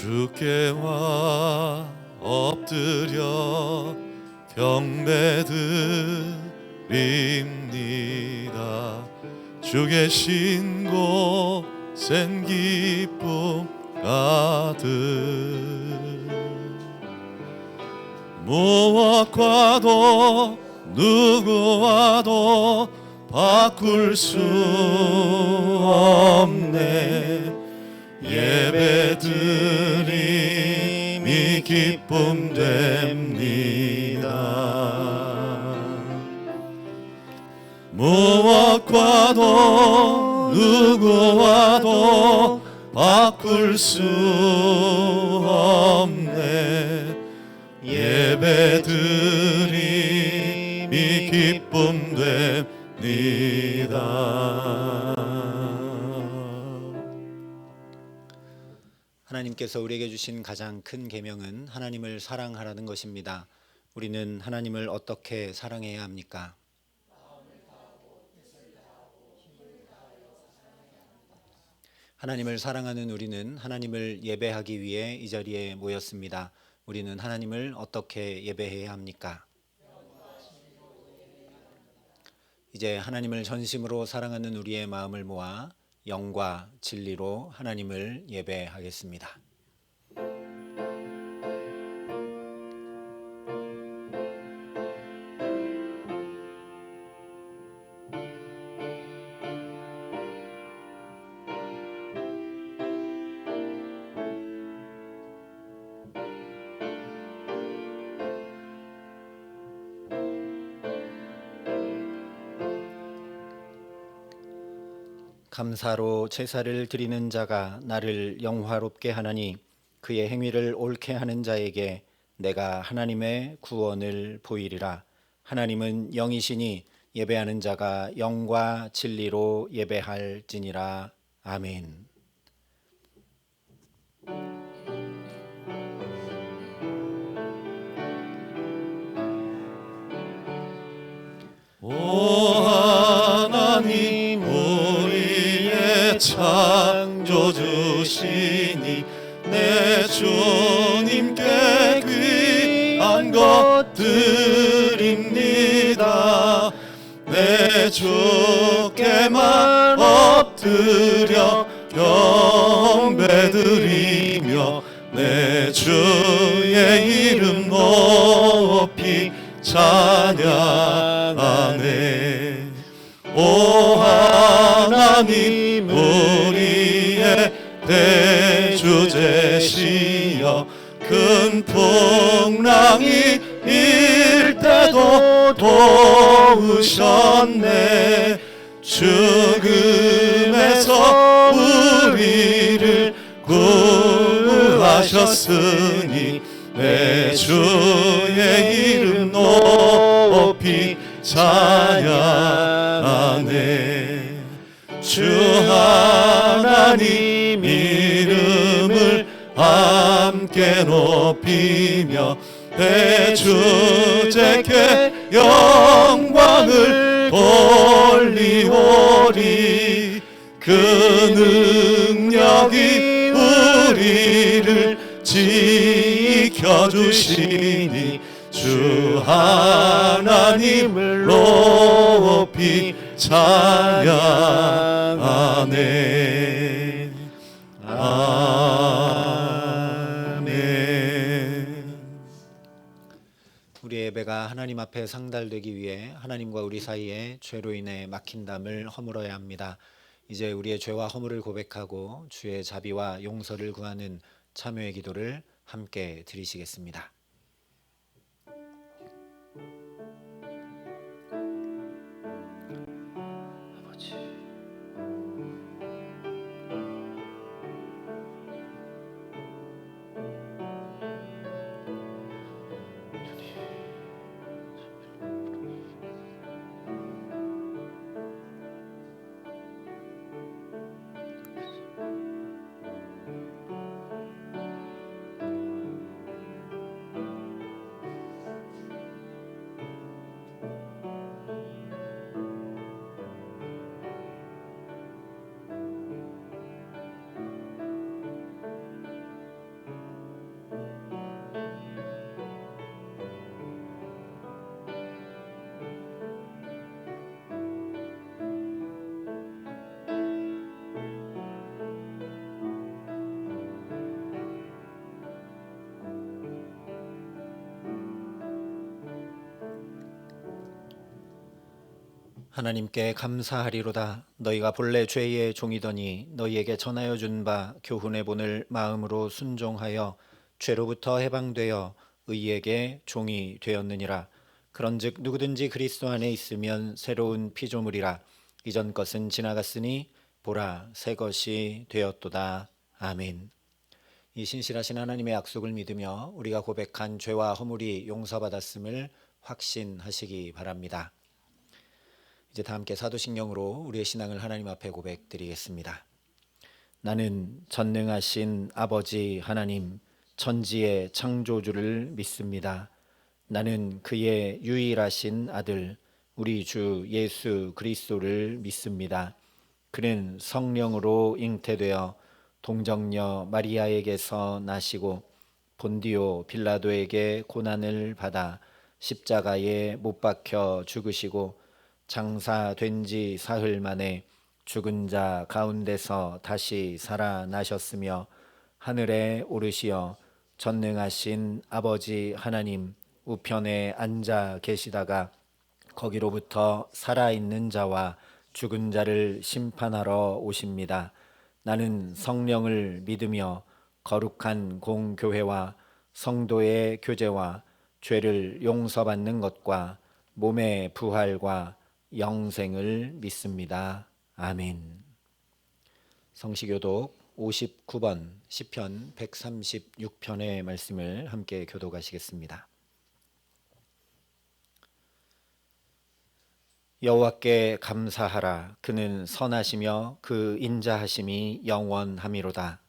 주께와 엎드려 경배드립니다. 주 계신 곳엔 기쁨 가득. 무엇과도 누구와도 바꿀 수 없네. 예배드림이 기쁨 됩니다. 무엇과도 누구와도 바꿀 수 없네. 예배드림이 기쁨 됩니다. 하나님께서 우리에게 주신 가장 큰 계명은 하나님을 사랑하라는 것입니다. 우리는 하나님을 어떻게 사랑해야 합니까? 하나님을 사랑하는 우리는 하나님을 예배하기 위해 이 자리에 모였습니다. 우리는 하나님을 어떻게 예배해야 합니까? 이제 하나님을 전심으로 사랑하는 우리의 마음을 모아 영과 진리로 하나님을 예배하겠습니다. 감사로 제사를 드리는 자가 나를 영화롭게 하나니 그의 행위를 옳게 하는 자에게 내가 하나님의 구원을 보이리라. 하나님은 영이시니 예배하는 자가 영과 진리로 예배할지니라. 아멘. 오 하나님 우리의 창조주시니 내 주님께 귀한 것 드립니다. 내 주께만 엎드려 경배드리며 내 주의 이름 높이 찬양하네. 오 하나님 우리의 대주제시여 큰 풍랑이 일 때도 도우셨네. 죽음에서 우리를 구하셨으니 내 주의 이름 높이 찬양하네. 주 하나님 이름을 함께 높이며 대주제께 영광을 돌리오리. 그 능력이 우리를 지켜주시니 주 하나님을 높이 찬양하네. 아멘. 우리의 예배가 하나님 앞에 상달되기 위해 하나님과 우리 사이에 죄로 인해 막힌 담을 허물어야 합니다. 이제 우리의 죄와 허물을 고백하고 주의 자비와 용서를 구하는 참회의 기도를 함께 드리시겠습니다. 아버지, 하나님께 감사하리로다. 너희가 본래 죄의 종이더니 너희에게 전하여 준 바 교훈의 본을 마음으로 순종하여 죄로부터 해방되어 의에게 종이 되었느니라. 그런즉 누구든지 그리스도 안에 있으면 새로운 피조물이라. 이전 것은 지나갔으니 보라 새 것이 되었도다. 아멘. 이 신실하신 하나님의 약속을 믿으며 우리가 고백한 죄와 허물이 용서받았음을 확신하시기 바랍니다. 이제 다 함께 사도신경으로 우리의 신앙을 하나님 앞에 고백드리겠습니다. 나는 전능하신 아버지 하나님 천지의 창조주를 믿습니다. 나는 그의 유일하신 아들 우리 주 예수 그리스도를 믿습니다. 그는 성령으로 잉태되어 동정녀 마리아에게서 나시고 본디오 빌라도에게 고난을 받아 십자가에 못 박혀 죽으시고 장사된 지 사흘 만에 죽은 자 가운데서 다시 살아나셨으며 하늘에 오르시어 전능하신 아버지 하나님 우편에 앉아 계시다가 거기로부터 살아있는 자와 죽은 자를 심판하러 오십니다. 나는 성령을 믿으며 거룩한 공교회와 성도의 교제와 죄를 용서받는 것과 몸의 부활과 영생을 믿습니다. 아멘. 성시교독 59번 시편 136편의 말씀을 함께 교독하시겠습니다. 여호와께 감사하라. 그는 선하시며 그 인자하심이 영원함이로다.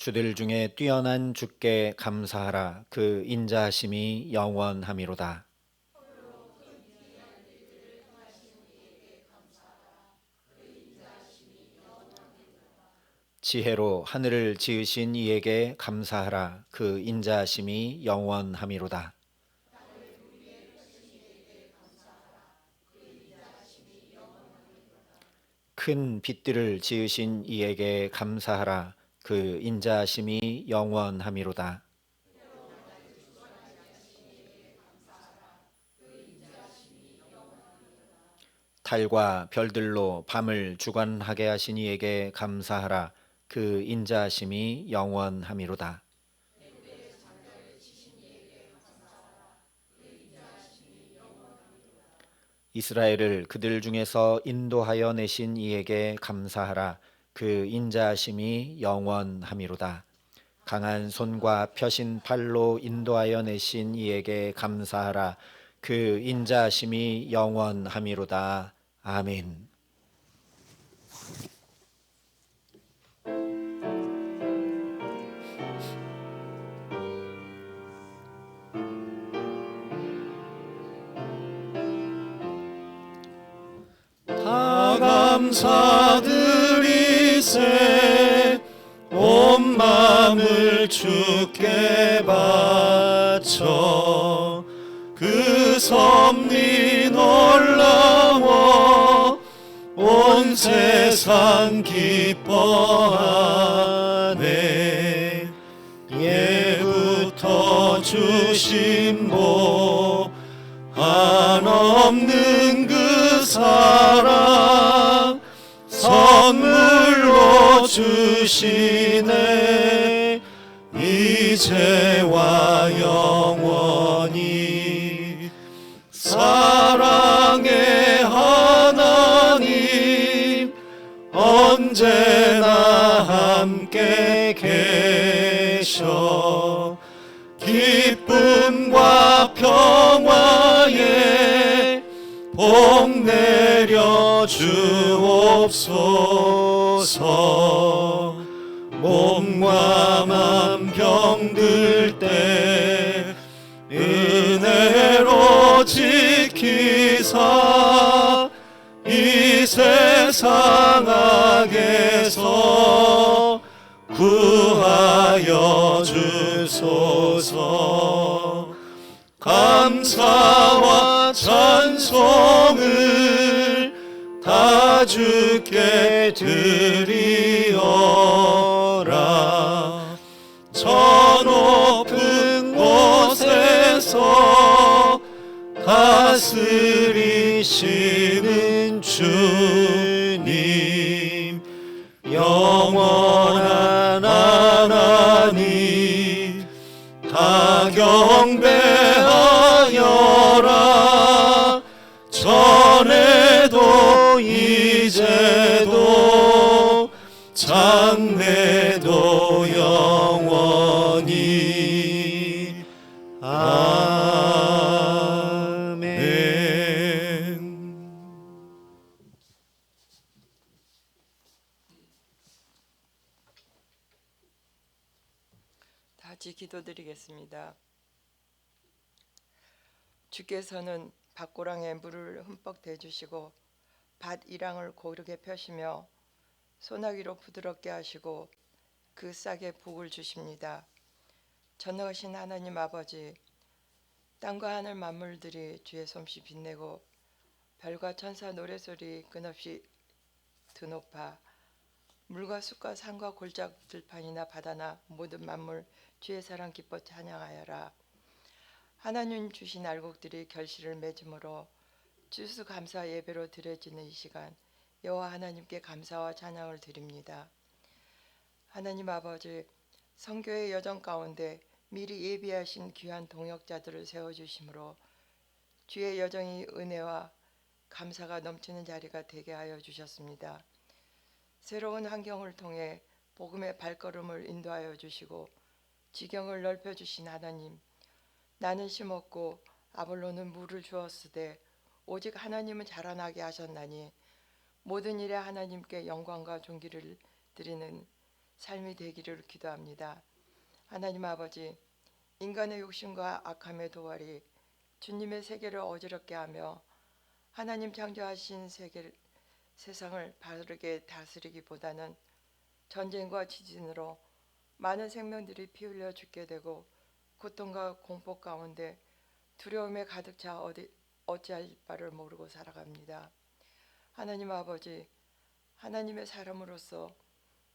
주들 중에 뛰어난 주께 감사하라. 그 인자하심이 영원함이로다. 지혜로 하늘을 지으신 이에게 감사하라. 그 인자하심이 영원함이로다. 큰 빛들을 지으신 이에게 감사하라. 그 인자하심이 영원함이로다. 달과 별들로 밤을 주관하게 하신 이에게 감사하라. 그 인자하심이 영원함이로다. 이스라엘을 그들 중에서 인도하여 내신 이에게 감사하라. 그 인자하심이 영원함이로다. 강한 손과 펴신 팔로 인도하여 내신 이에게 감사하라. 그 인자하심이 영원함이로다. 아멘. 다 감사드리세 온 마음을 주께 바쳐 그 섭리 놀라워 온 세상 기뻐하네. 예부터 주신 복 한없는 그 사랑 선물로 주시네. 이제와 영원히 사랑의 하나님 언제나 함께 계셔. 기쁨과 평화에 복 내려 주옵소서. 몸과 맘 병들 때 은혜로 지키사 이 세상 악에서 구하여 주소서. 감사와 찬송을 다 주께 드리어라. 저 높은 다스리시는 주님 영원한 하나님 다 경배하여라 전에도 이제도 장래도 영원히 아멘. 다 같이 기도드리겠습니다. 주께서는 밭고랑에 물을 흠뻑 대주시고 밭 이랑을 고르게 펴시며 소나기로 부드럽게 하시고 그 싹에 복을 주십니다. 전능하신 하나님 아버지, 땅과 하늘 만물들이 주의 솜씨 빛내고 별과 천사 노래소리 끝없이 드높아 물과 숲과 산과 골짜기 들판이나 바다나 모든 만물 주의 사랑 기뻐 찬양하여라. 하나님 주신 알곡들이 결실을 맺음으로 추수감사 예배로 드려지는 이 시간 여호와 하나님께 감사와 찬양을 드립니다. 하나님 아버지, 선교의 여정 가운데 미리 예비하신 귀한 동역자들을 세워주심으로 주의 여정이 은혜와 감사가 넘치는 자리가 되게 하여 주셨습니다. 새로운 환경을 통해 복음의 발걸음을 인도하여 주시고 지경을 넓혀주신 하나님, 나는 심었고 아볼로는 물을 주었으되 오직 하나님은 자라나게 하셨나니 모든 일에 하나님께 영광과 존귀를 드리는 삶이 되기를 기도합니다. 하나님 아버지, 인간의 욕심과 악함의 도발이 주님의 세계를 어지럽게 하며 하나님 창조하신 세상을 바르게 다스리기보다는 전쟁과 지진으로 많은 생명들이 피 흘려 죽게 되고 고통과 공포 가운데 두려움에 가득 차 어찌할 바를 모르고 살아갑니다. 하나님 아버지, 하나님의 사람으로서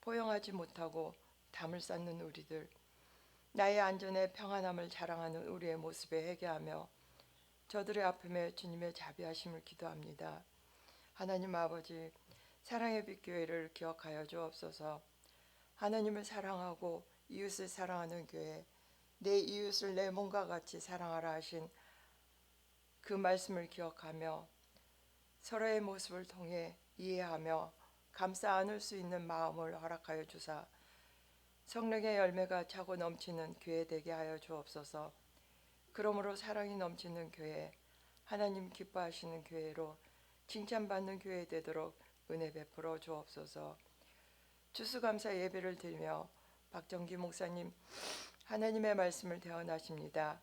포용하지 못하고 담을 쌓는 우리들, 나의 안전에 평안함을 자랑하는 우리의 모습에 회개하며 저들의 아픔에 주님의 자비하심을 기도합니다. 하나님 아버지, 사랑의 빛교회를 기억하여 주옵소서. 하나님을 사랑하고 이웃을 사랑하는 교회, 내 이웃을 내 몸과 같이 사랑하라 하신 그 말씀을 기억하며 서로의 모습을 통해 이해하며 감싸 안을 수 있는 마음을 허락하여 주사 성령의 열매가 차고 넘치는 교회 되게 하여 주옵소서. 그러므로 사랑이 넘치는 교회, 하나님 기뻐하시는 교회로 칭찬받는 교회 되도록 은혜 베풀어 주옵소서. 추수감사 예배를 드리며 박정기 목사님, 하나님의 말씀을 대언하십니다.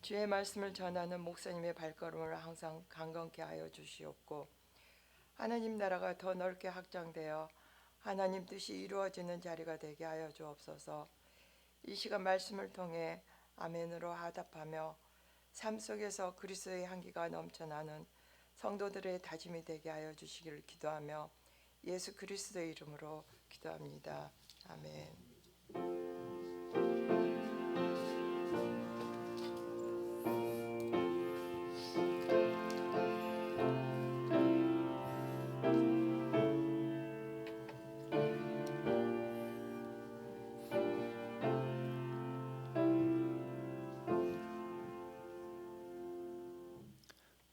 주의 말씀을 전하는 목사님의 발걸음을 항상 강건케 하여 주시옵고 하나님 나라가 더 넓게 확장되어 하나님 뜻이 이루어지는 자리가 되게 하여 주옵소서. 이 시간 말씀을 통해 아멘으로 화답하며 삶 속에서 그리스도의 향기가 넘쳐나는 성도들의 다짐이 되게 하여 주시기를 기도하며 예수 그리스도의 이름으로 기도합니다. 아멘.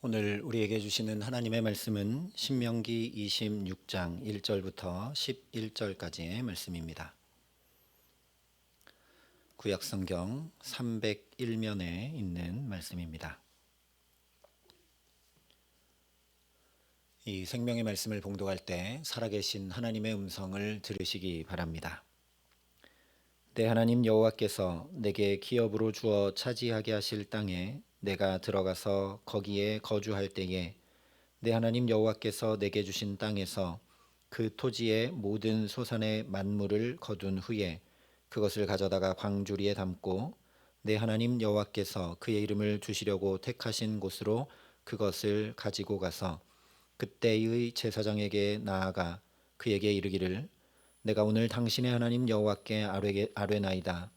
오늘 우리에게 주시는 하나님의 말씀은 신명기 26장 1절부터 11절까지의 말씀입니다. 구약성경 301면에 있는 말씀입니다. 이 생명의 말씀을 봉독할 때 살아계신 하나님의 음성을 들으시기 바랍니다. 내 하나님 여호와께서 내게 기업으로 주어 차지하게 하실 땅에 내가 들어가서 거기에 거주할 때에 내 하나님 여호와께서 내게 주신 땅에서 그 토지의 모든 소산의 만물을 거둔 후에 그것을 가져다가 광주리에 담고 내 하나님 여호와께서 그의 이름을 두시려고 택하신 곳으로 그것을 가지고 가서 그때의 제사장에게 나아가 그에게 이르기를 내가 오늘 당신의 하나님 여호와께 아뢰나이다.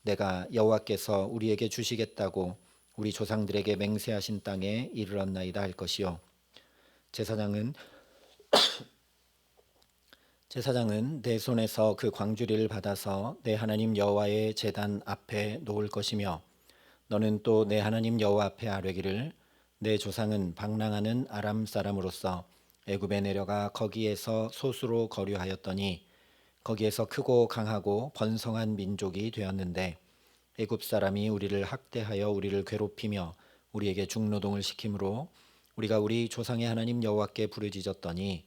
내가 여호와께서 우리에게 주시겠다고 우리 조상들에게 맹세하신 땅에 이르렀나이다 할 것이요. 제사장은 내 손에서 그 광주리를 받아서 내 하나님 여호와의 제단 앞에 놓을 것이며 너는 또 내 하나님 여호와 앞에 아뢰기를 내 조상은 방랑하는 아람 사람으로서 애굽에 내려가 거기에서 소수로 거류하였더니 거기에서 크고 강하고 번성한 민족이 되었는데 애굽 사람이 우리를 학대하여 우리를 괴롭히며 우리에게 중노동을 시키므로 우리가 우리 조상의 하나님 여호와께 부르짖었더니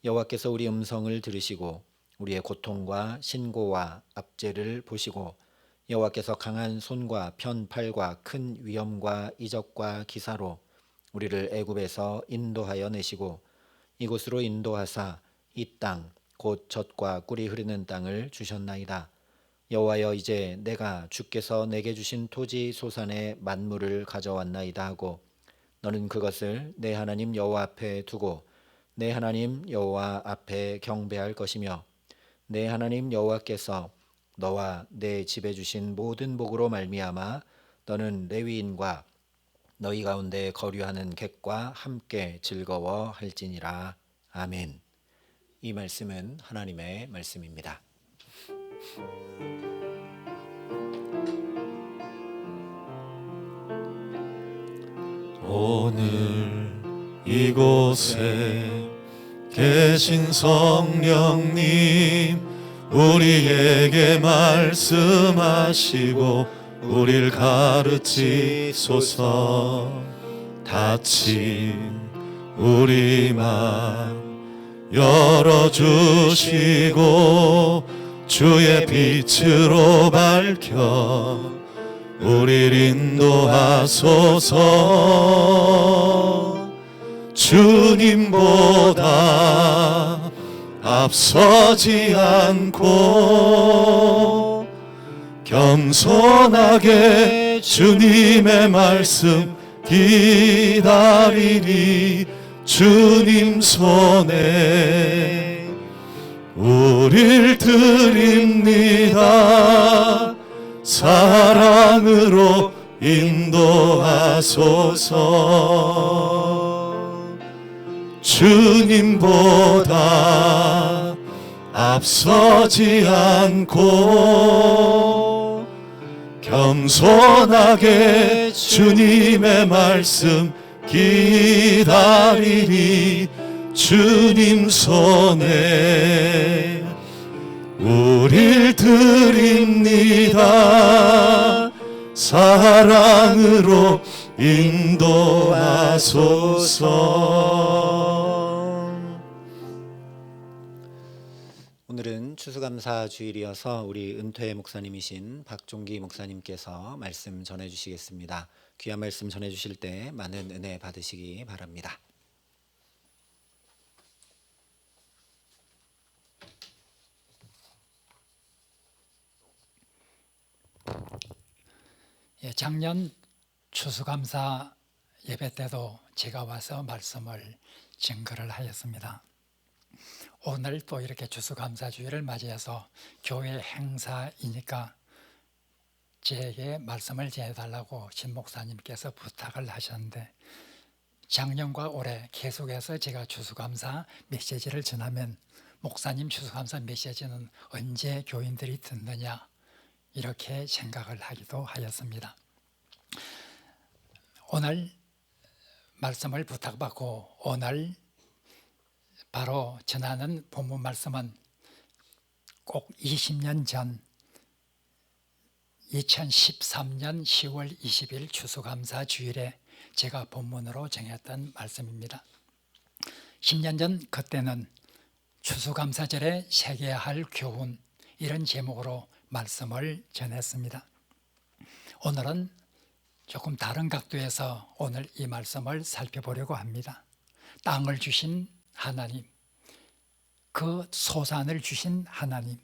여호와께서 우리 음성을 들으시고 우리의 고통과 신고와 압제를 보시고 여호와께서 강한 손과 편팔과 큰 위엄과 이적과 기사로 우리를 애굽에서 인도하여 내시고 이곳으로 인도하사 이 땅 곧 젖과 꿀이 흐르는 땅을 주셨나이다. 여호와여 이제 내가 주께서 내게 주신 토지 소산의 만물을 가져왔나이다 하고 너는 그것을 내 하나님 여호와 앞에 두고 내 하나님 여호와 앞에 경배할 것이며 내 하나님 여호와께서 너와 내 집에 주신 모든 복으로 말미암아 너는 레위인과 너희 가운데 거류하는 객과 함께 즐거워할지니라. 아멘. 이 말씀은 하나님의 말씀입니다. 오늘 이곳에 계신 성령님 우리에게 말씀하시고 우리를 가르치소서. 닫힌 우리 맘 열어주시고 주의 빛으로 밝혀 우리를 인도하소서. 주님보다 앞서지 않고 겸손하게 주님의 말씀 기다리리. 주님 손에 우릴 드립니다. 사랑으로 인도하소서. 주님보다 앞서지 않고 겸손하게 주님의 말씀 기다리리. 주님 손에 우릴 드립니다. 사랑으로 인도하소서. 오늘은 추수감사 주일이어서 우리 은퇴 목사님이신 박종기 목사님께서 말씀 전해주시겠습니다. 귀한 말씀 전해주실 때 많은 은혜 받으시기 바랍니다. 작년 추수감사 예배 때도 제가 와서 말씀을 증거를 하였습니다. 오늘 또 이렇게 추수감사주일을 맞이해서 교회 행사이니까 제게 말씀을 전해달라고 신 목사님께서 부탁을 하셨는데 작년과 올해 계속해서 제가 추수감사 메시지를 전하면 목사님 추수감사 메시지는 언제 교인들이 듣느냐 이렇게 생각을 하기도 하였습니다. 오늘 말씀을 부탁받고 오늘 바로 전하는 본문 말씀은 꼭 20년 전 2013년 10월 20일 추수감사 주일에 제가 본문으로 정했던 말씀입니다. 10년 전 그때는 추수감사절에 새겨야 할 교훈 이런 제목으로 말씀을 전했습니다. 오늘은 조금 다른 각도에서 오늘 이 말씀을 살펴보려고 합니다. 땅을 주신 하나님, 그 소산을 주신 하나님,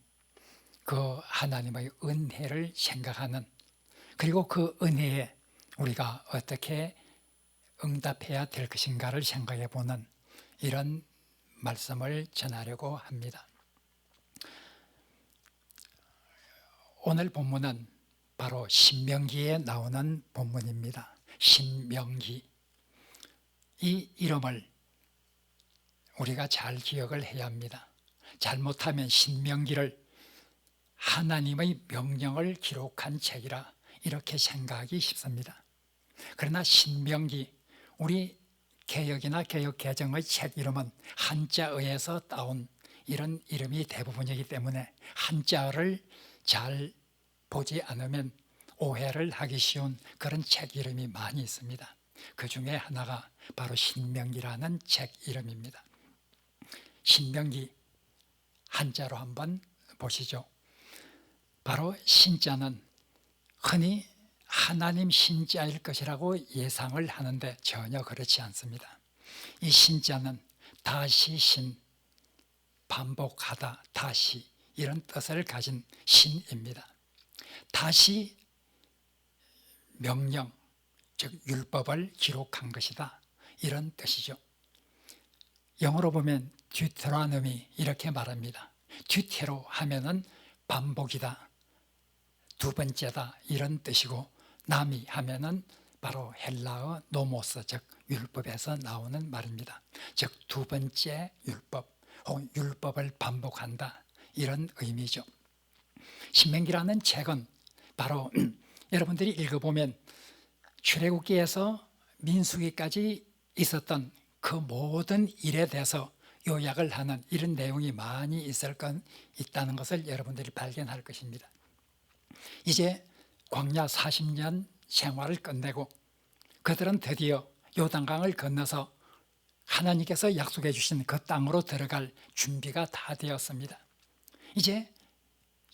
그 하나님의 은혜를 생각하는, 그리고 그 은혜에 우리가 어떻게 응답해야 될 것인가를 생각해 보는 이런 말씀을 전하려고 합니다. 오늘 본문은 바로 신명기에 나오는 본문입니다. 신명기. 이 이름을 우리가 잘 기억을 해야 합니다. 잘못하면 신명기를 하나님의 명령을 기록한 책이라 이렇게 생각하기 쉽습니다. 그러나 신명기, 우리 개역이나 개역 개정의 책 이름은 한자어에서 따온 이런 이름이 대부분이기 때문에 한자어를 잘 보지 않으면 오해를 하기 쉬운 그런 책 이름이 많이 있습니다. 그 중에 하나가 바로 신명기라는 책 이름입니다. 신명기 한자로 한번 보시죠. 바로 신자는 흔히 하나님 신자일 것이라고 예상을 하는데 전혀 그렇지 않습니다. 이 신자는 다시 신, 반복하다, 다시 이런 뜻을 가진 신입니다. 다시 명령, 즉 율법을 기록한 것이다, 이런 뜻이죠. 영어로 보면 듀테로노미 이렇게 말합니다. 듀테로 하면은 반복이다, 두 번째다, 이런 뜻이고, 나미 하면은 바로 헬라어 노모스, 즉 율법에서 나오는 말입니다. 즉 두 번째 율법 혹은 율법을 반복한다, 이런 의미죠. 신명기라는 책은 바로 여러분들이 읽어보면 출애굽기에서 민수기까지 있었던 그 모든 일에 대해서 요약을 하는 이런 내용이 많이 있다는 것을 여러분들이 발견할 것입니다. 이제 광야 40년 생활을 끝내고 그들은 드디어 요단강을 건너서 하나님께서 약속해 주신 그 땅으로 들어갈 준비가 다 되었습니다. 이제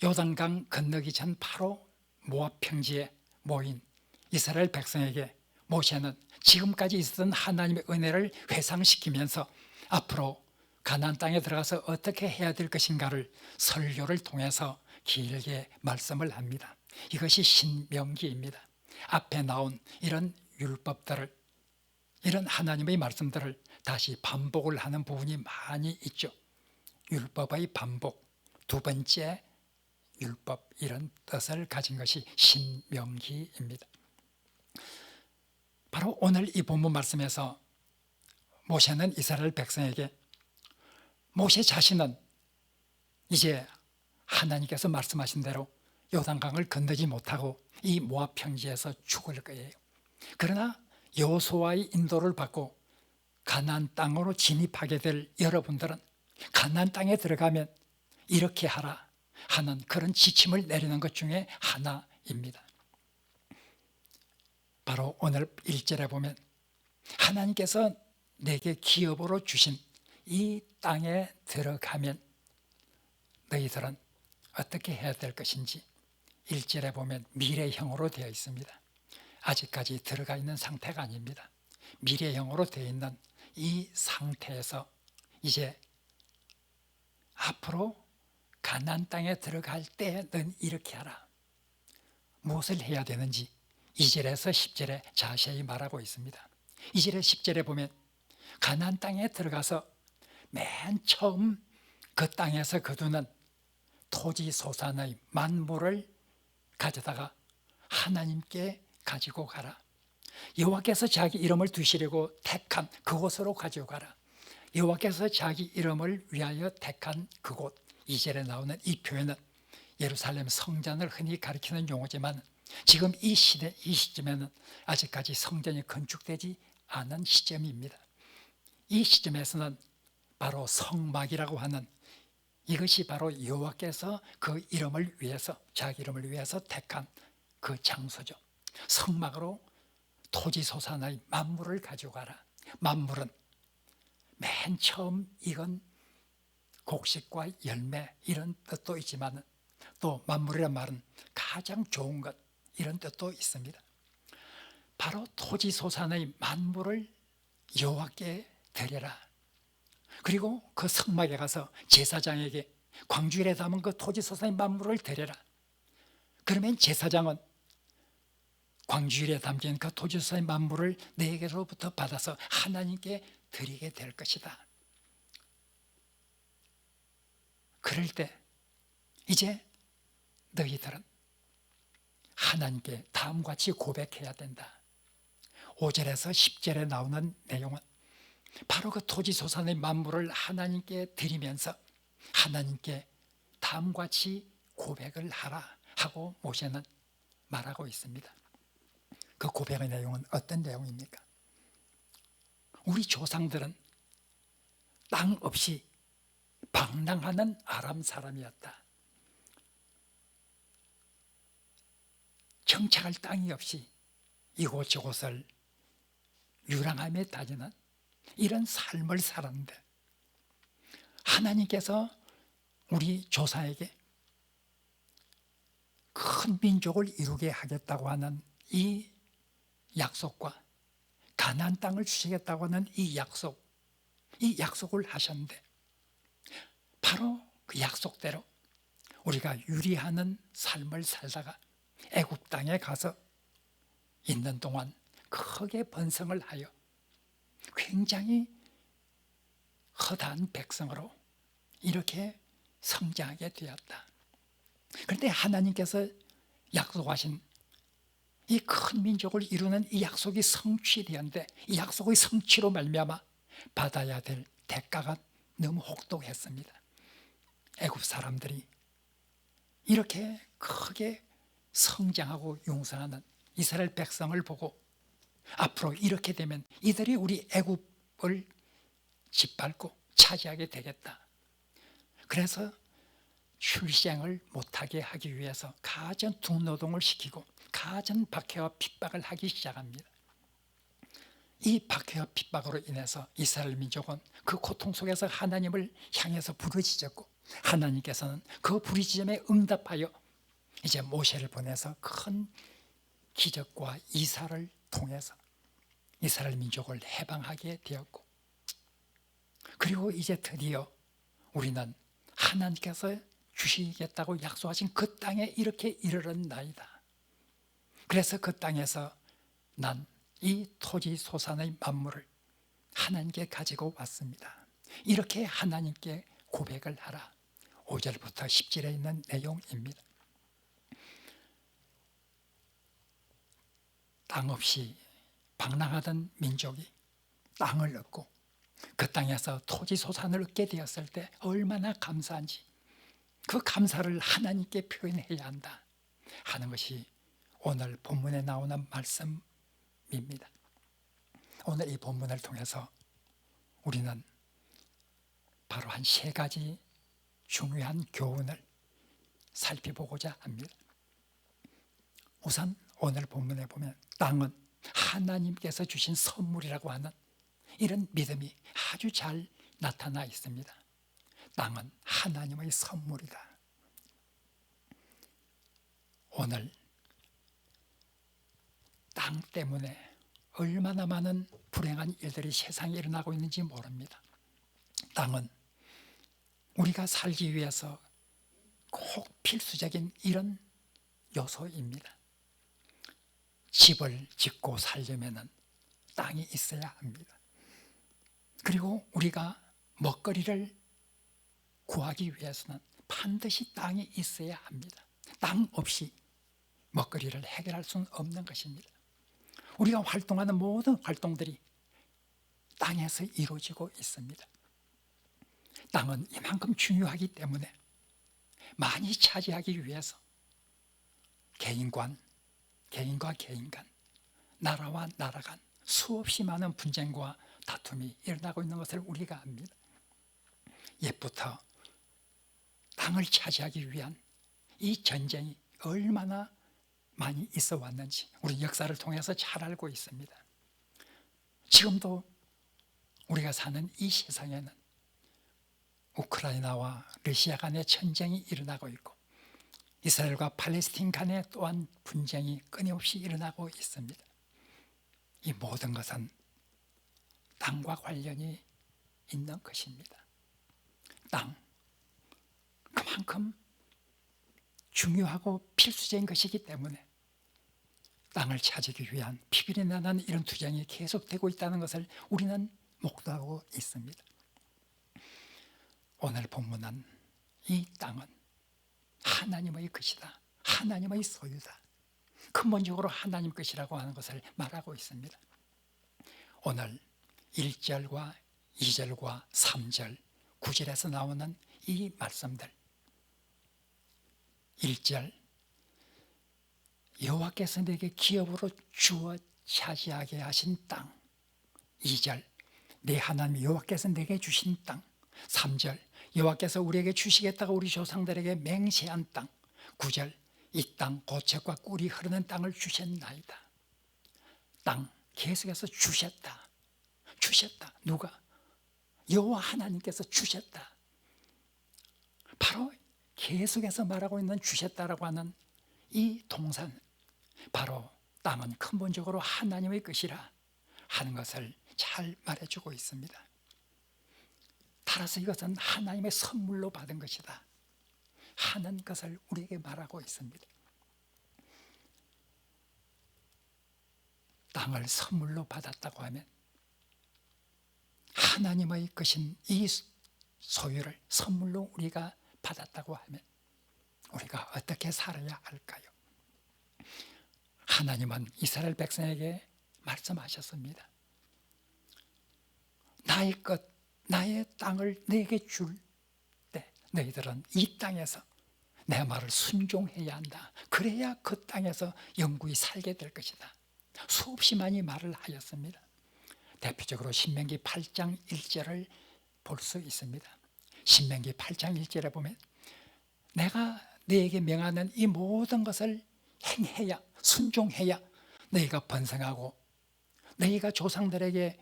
요단강 건너기 전 바로 모압 평지에 모인 이스라엘 백성에게 모세는 지금까지 있었던 하나님의 은혜를 회상시키면서 앞으로 가나안 땅에 들어가서 어떻게 해야 될 것인가를 설교를 통해서 길게 말씀을 합니다. 이것이 신명기입니다. 앞에 나온 이런 율법들을, 이런 하나님의 말씀들을 다시 반복을 하는 부분이 많이 있죠. 율법의 반복, 두 번째 율법, 이런 뜻을 가진 것이 신명기입니다. 바로 오늘 이 본문 말씀에서 모세는 이스라엘 백성에게, 모세 자신은 이제 하나님께서 말씀하신 대로 요단강을 건너지 못하고 이 모압 평지에서 죽을 거예요. 그러나 여호수아의 인도를 받고 가나안 땅으로 진입하게 될 여러분들은 가나안 땅에 들어가면 이렇게 하라 하는 그런 지침을 내리는 것 중에 하나입니다. 바로 오늘 1절에 보면 하나님께서 내게 기업으로 주신 이 땅에 들어가면 너희들은 어떻게 해야 될 것인지 1절에 보면 미래형으로 되어 있습니다. 아직까지 들어가 있는 상태가 아닙니다. 미래형으로 되어 있는 이 상태에서 이제 앞으로 가나안 땅에 들어갈 때 넌 이렇게 하라. 무엇을 해야 되는지 2절에서 10절에 자세히 말하고 있습니다. 2절에 10절에 보면 가나안 땅에 들어가서 맨 처음 그 땅에서 거두는 토지 소산의 만물을 가져다가 하나님께 가지고 가라. 여호와께서 자기 이름을 두시려고 택한 그곳으로 가지고 가라. 여호와께서 자기 이름을 위하여 택한 그곳, 2절에 나오는 이 표현은 예루살렘 성전을 흔히 가리키는 용어지만 지금 이 시대, 이 시점에는 아직까지 성전이 건축되지 않은 시점입니다. 이 시점에서는 바로 성막이라고 하는 이것이 바로 여호와께서 그 이름을 위해서, 자기 이름을 위해서 택한 그 장소죠. 성막으로 토지 소산의 만물을 가지고 가라. 만물은 맨 처음 익은 곡식과 열매, 이런 뜻도 있지만 또 만물이란 말은 가장 좋은 것, 이런 뜻도 있습니다. 바로 토지 소산의 만물을 여호와께 드려라. 그리고 그 성막에 가서 제사장에게 광주일에 담은 그 토지 소산의 만물을 드려라. 그러면 제사장은 광주일에 담긴 그 토지 소산의 만물을 내게로부터 받아서 하나님께 드리게 될 것이다. 그럴 때 이제 너희들은 하나님께 다음과 같이 고백해야 된다. 5절에서 10절에 나오는 내용은 바로 그 토지소산의 만물을 하나님께 드리면서 하나님께 다음과 같이 고백을 하라 하고 모세는 말하고 있습니다. 그 고백의 내용은 어떤 내용입니까? 우리 조상들은 땅 없이 방랑하는 아람 사람이었다. 정착할 땅이 없이 이곳저곳을 유랑하며 다니는 이런 삶을 살았는데 하나님께서 우리 조상에게 큰 민족을 이루게 하겠다고 하는 이 약속과 가나안 땅을 주시겠다고 하는 이 약속을 하셨는데 바로 그 약속대로 우리가 유리하는 삶을 살다가 애굽 땅에 가서 있는 동안 크게 번성을 하여 굉장히 허다한 백성으로 이렇게 성장하게 되었다. 그런데 하나님께서 약속하신 이 큰 민족을 이루는 이 약속이 성취되었는데 이 약속의 성취로 말미암아 받아야 될 대가가 너무 혹독했습니다. 애굽 사람들이 이렇게 크게 성장하고 용성하는 이스라엘 백성을 보고 앞으로 이렇게 되면 이들이 우리 애굽을 짓밟고 차지하게 되겠다. 그래서 출생을 못하게 하기 위해서 가전 둑노동을 시키고 가전 박해와 핍박을 하기 시작합니다. 이 박해와 핍박으로 인해서 이스라엘 민족은 그 고통 속에서 하나님을 향해서 부르짖었고 하나님께서는 그 부르짖음에 응답하여 이제 모세를 보내서 큰 기적과 이사를 통해서 이스라엘 민족을 해방하게 되었고 그리고 이제 드디어 우리는 하나님께서 주시겠다고 약속하신 그 땅에 이렇게 이르렀나이다. 그래서 그 땅에서 난 이 토지 소산의 만물을 하나님께 가지고 왔습니다. 이렇게 하나님께 고백을 하라. 5절부터 10절에 있는 내용입니다. 땅 없이 방랑하던 민족이 땅을 얻고 그 땅에서 토지 소산을 얻게 되었을 때 얼마나 감사한지 그 감사를 하나님께 표현해야 한다 하는 것이 오늘 본문에 나오는 말씀입니다. 오늘 이 본문을 통해서 우리는 바로 한 세 가지 중요한 교훈을 살펴보고자 합니다. 우선 오늘 본문에 보면 땅은 하나님께서 주신 선물이라고 하는 이런 믿음이 아주 잘 나타나 있습니다. 땅은 하나님의 선물이다. 오늘 땅 때문에 얼마나 많은 불행한 일들이 세상에 일어나고 있는지 모릅니다. 땅은 우리가 살기 위해서 꼭 필수적인 이런 요소입니다. 집을 짓고 살려면 땅이 있어야 합니다. 그리고 우리가 먹거리를 구하기 위해서는 반드시 땅이 있어야 합니다. 땅 없이 먹거리를 해결할 수는 없는 것입니다. 우리가 활동하는 모든 활동들이 땅에서 이루어지고 있습니다. 땅은 이만큼 중요하기 때문에 많이 차지하기 위해서 개인과 개인 간, 나라와 나라 간 수없이 많은 분쟁과 다툼이 일어나고 있는 것을 우리가 압니다. 옛부터 땅을 차지하기 위한 이 전쟁이 얼마나 많이 있어 왔는지 우리 역사를 통해서 잘 알고 있습니다. 지금도 우리가 사는 이 세상에는 우크라이나와 러시아 간의 전쟁이 일어나고 있고 이스라엘과 팔레스틴 간에 또한 분쟁이 끊임없이 일어나고 있습니다. 이 모든 것은 땅과 관련이 있는 것입니다. 땅, 그만큼 중요하고 필수적인 것이기 때문에 땅을 찾기 위한 피비린내 나는 이런 투쟁이 계속되고 있다는 것을 우리는 목도하고 있습니다. 오늘 본문은 이 땅은 하나님의 것이다. 하나님의 소유다. 근본적으로 하나님 것이라고 하는 것을 말하고 있습니다. 오늘 1절과 2절과 3절 9절에서 나오는 이 말씀들. 1절, 여호와께서 내게 기업으로 주어 차지하게 하신 땅. 2절, 내 하나님 여호와께서 내게 주신 땅. 3절, 여호와께서 우리에게 주시겠다고 우리 조상들에게 맹세한 땅. 9절, 이 땅 고책과 꿀이 흐르는 땅을 주셨나이다. 땅 계속해서 주셨다. 누가? 여호와 하나님께서 주셨다. 바로 계속해서 말하고 있는 주셨다라고 하는 이 동산, 바로 땅은 근본적으로 하나님의 것이라 하는 것을 잘 말해주고 있습니다. 따라서 이것은 하나님의 선물로 받은 것이다 하는 것을 우리에게 말하고 있습니다. 땅을 선물로 받았다고 하면 하나님의 것인 이 소유를 선물로 우리가 받았다고 하면 우리가 어떻게 살아야 할까요? 하나님은 이스라엘 백성에게 말씀하셨습니다. 나의 것, 나의 땅을 내게 줄 때 너희들은 이 땅에서 내 말을 순종해야 한다. 그래야 그 땅에서 영구히 살게 될 것이다. 수없이 많이 말을 하였습니다. 대표적으로 신명기 8장 1절을 볼 수 있습니다. 신명기 8장 1절에 보면 내가 너에게 명하는 이 모든 것을 행해야, 순종해야 너희가 번성하고 너희가 조상들에게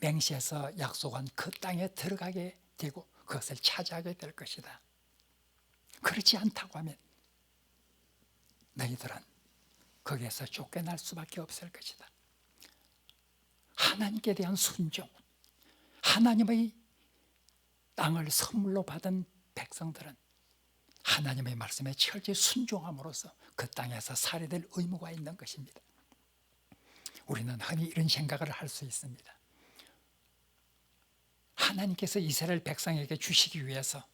맹세해서 약속한 그 땅에 들어가게 되고 그것을 차지하게 될 것이다. 그렇지 않다고 하면 너희들은 거기에서 쫓겨날 수밖에 없을 것이다. 하나님께 대한 순종, 하나님의 땅을 선물로 받은 백성들은 하나님의 말씀에 철저히 순종함으로써 그 땅에서 살아야 될 의무가 있는 것입니다. 우리는 흔히 이런 생각을 할 수 있습니다. 하나님께서 이스라엘 백성에게 주시기 위해서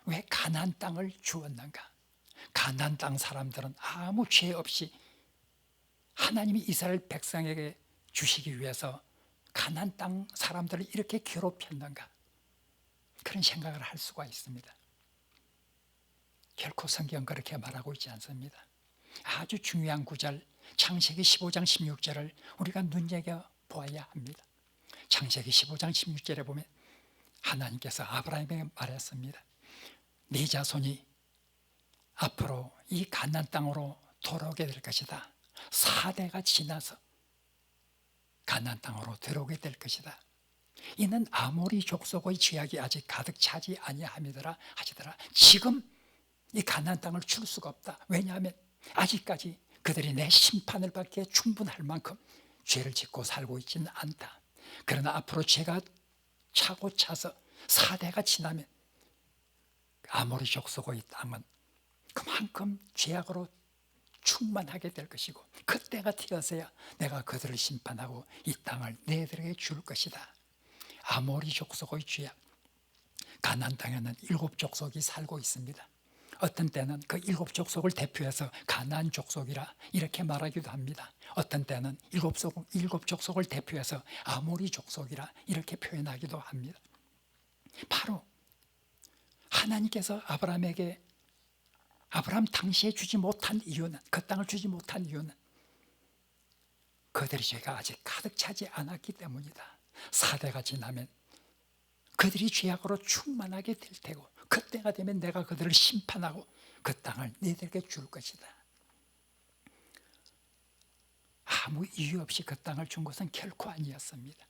왜 가나안 땅을 주었는가? 가나안 땅 사람들은 아무 죄 없이 하나님이 이스라엘 백성에게 주시기 위해서 가나안 땅 사람들을 이렇게 괴롭혔는가? 그런 생각을 할 수가 있습니다. 결코 성경 그렇게 말하고 있지 않습니다. 아주 중요한 구절 창세기 15장 16절을 우리가 눈여겨보아야 합니다. 창세기 15장 16절에 보면 하나님께서 아브라함에게 말했습니다. 네 자손이 앞으로 이 가나안 땅으로 돌아오게 될 것이다. 4대가 지나서 가나안 땅으로 들어오게 될 것이다. 이는 아모리 족속의 죄악이 아직 가득 차지 아니함이더라 하시더라. 지금 이 가나안 땅을 줄 수가 없다. 왜냐하면 아직까지 그들이 내 심판을 받기에 충분할 만큼 죄를 짓고 살고 있지는 않다. 그러나 앞으로 죄가 차고 차서 4대가 지나면 아모리 족속의 땅은 그만큼 죄악으로 충만하게 될 것이고 그때가 되어서야 내가 그들을 심판하고 이 땅을 너희들에게 줄 것이다. 아모리 족속의 죄악, 가나안 땅에는 7족속이 살고 있습니다. 어떤 때는 그 7족속을 대표해서 가나안 족속이라 이렇게 말하기도 합니다. 어떤 때는 7족속을 대표해서 아모리 족속이라 이렇게 표현하기도 합니다. 바로 하나님께서 아브라함 당시에 주지 못한 이유는, 그 땅을 주지 못한 이유는 그들의 죄가 아직 가득 차지 않았기 때문이다. 4대가 지나면 그들이 죄악으로 충만하게 될 테고 그때가 되면 내가 그들을 심판하고 그 땅을 너희들에게 줄 것이다. 아무 이유 없이 그 땅을 준 것은 결코 아니었습니다.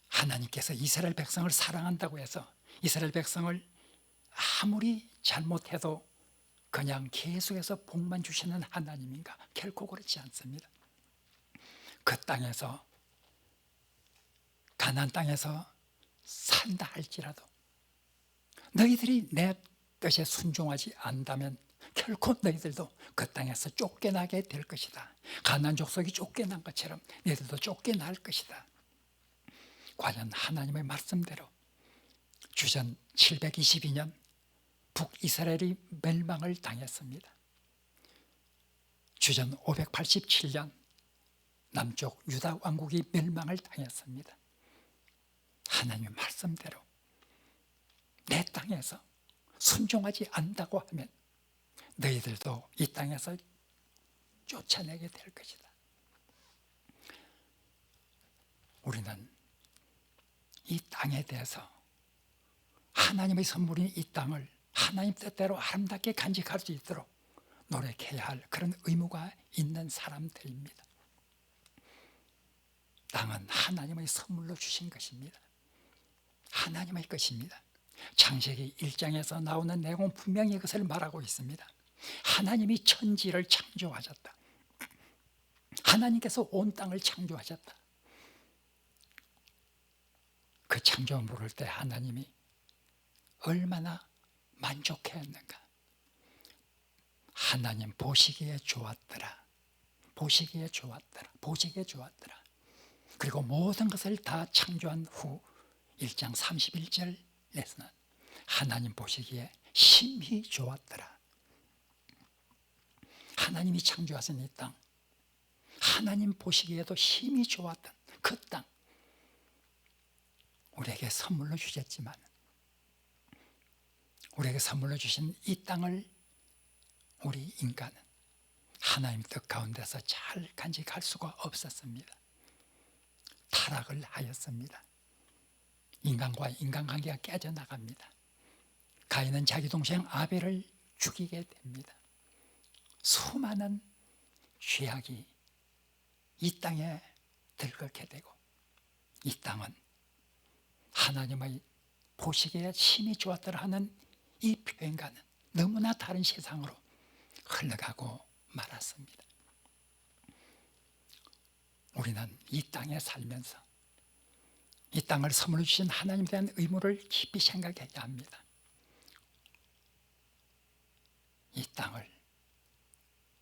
하나님께서 이스라엘 백성을 사랑한다고 해서 이스라엘 백성을 아무리 잘못해도 그냥 계속해서 복만 주시는 하나님인가? 결코 그렇지 않습니다. 그 땅에서 가나안 땅에서 산다 할지라도 너희들이 내 뜻에 순종하지 않다면 결코 너희들도 그 땅에서 쫓겨나게 될 것이다. 가나안 족속이 쫓겨난 것처럼 너희들도 쫓겨날 것이다. 과연 하나님의 말씀대로 주전 722년 북이스라엘이 멸망을 당했습니다. 주전 587년 남쪽 유다 왕국이 멸망을 당했습니다. 하나님의 말씀대로 내 땅에서 순종하지 않는다고 하면 너희들도 이 땅에서 쫓아내게 될 것이다. 우리는 이 땅에 대해서 하나님의 선물인 이 땅을 하나님 뜻대로 아름답게 간직할 수 있도록 노력해야 할 그런 의무가 있는 사람들입니다. 땅은 하나님의 선물로 주신 것입니다. 하나님의 것입니다. 창세기 1장에서 나오는 내용은 분명히 그것을 말하고 있습니다. 하나님이 천지를 창조하셨다. 하나님께서 온 땅을 창조하셨다. 그 창조를 모를 때 하나님이 얼마나 만족해했는가. 하나님 보시기에 좋았더라. 보시기에 좋았더라. 보시기에 좋았더라. 그리고 모든 것을 다 창조한 후 1장 31절에서는 하나님 보시기에 심히 좋았더라. 하나님이 창조하신 이 땅, 하나님 보시기에도 심히 좋았던 그 땅, 우리에게 선물로 주셨지만 우리에게 선물로 주신 이 땅을 우리 인간은 하나님 뜻 가운데서 잘 간직할 수가 없었습니다. 타락을 하였습니다. 인간과 인간관계가 깨져나갑니다. 가인은 자기 동생 아벨을 죽이게 됩니다. 수많은 죄악이 이 땅에 들끓게 되고 이 땅은 하나님의 보시기에 심히 좋았더라 하는 이 표현과는 너무나 다른 세상으로 흘러가고 말았습니다. 우리는 이 땅에 살면서 이 땅을 선물로 주신 하나님에 대한 의무를 깊이 생각해야 합니다. 이 땅을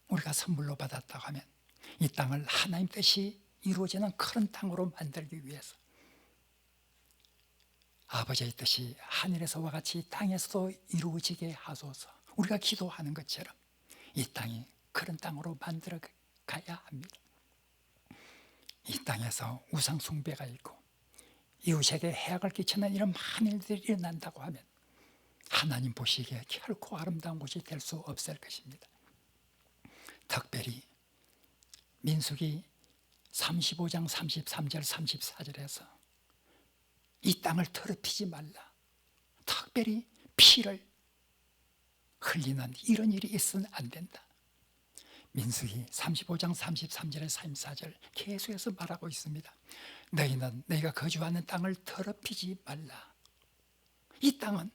우리가 선물로 받았다고 하면 이 땅을 하나님 뜻이 이루어지는 그런 땅으로 만들기 위해서 아버지의 뜻이 하늘에서와 같이 땅에서도 이루어지게 하소서. 우리가 기도하는 것처럼 이 땅이 그런 땅으로 만들어 가야 합니다. 이 땅에서 우상 숭배가 있고 이웃에게 해악을 끼치는 이런 많은 일들이 일어난다고 하면 하나님 보시기에 결코 아름다운 곳이 될 수 없을 것입니다. 특별히 민수기 35장 33절 34절에서 이 땅을 더럽히지 말라. 특별히 피를 흘리는 이런 일이 있으면 안 된다. 민수기 35장 33절에 34절 계속해서 말하고 있습니다. 너희는 너희가 거주하는 땅을 더럽히지 말라. 이 땅은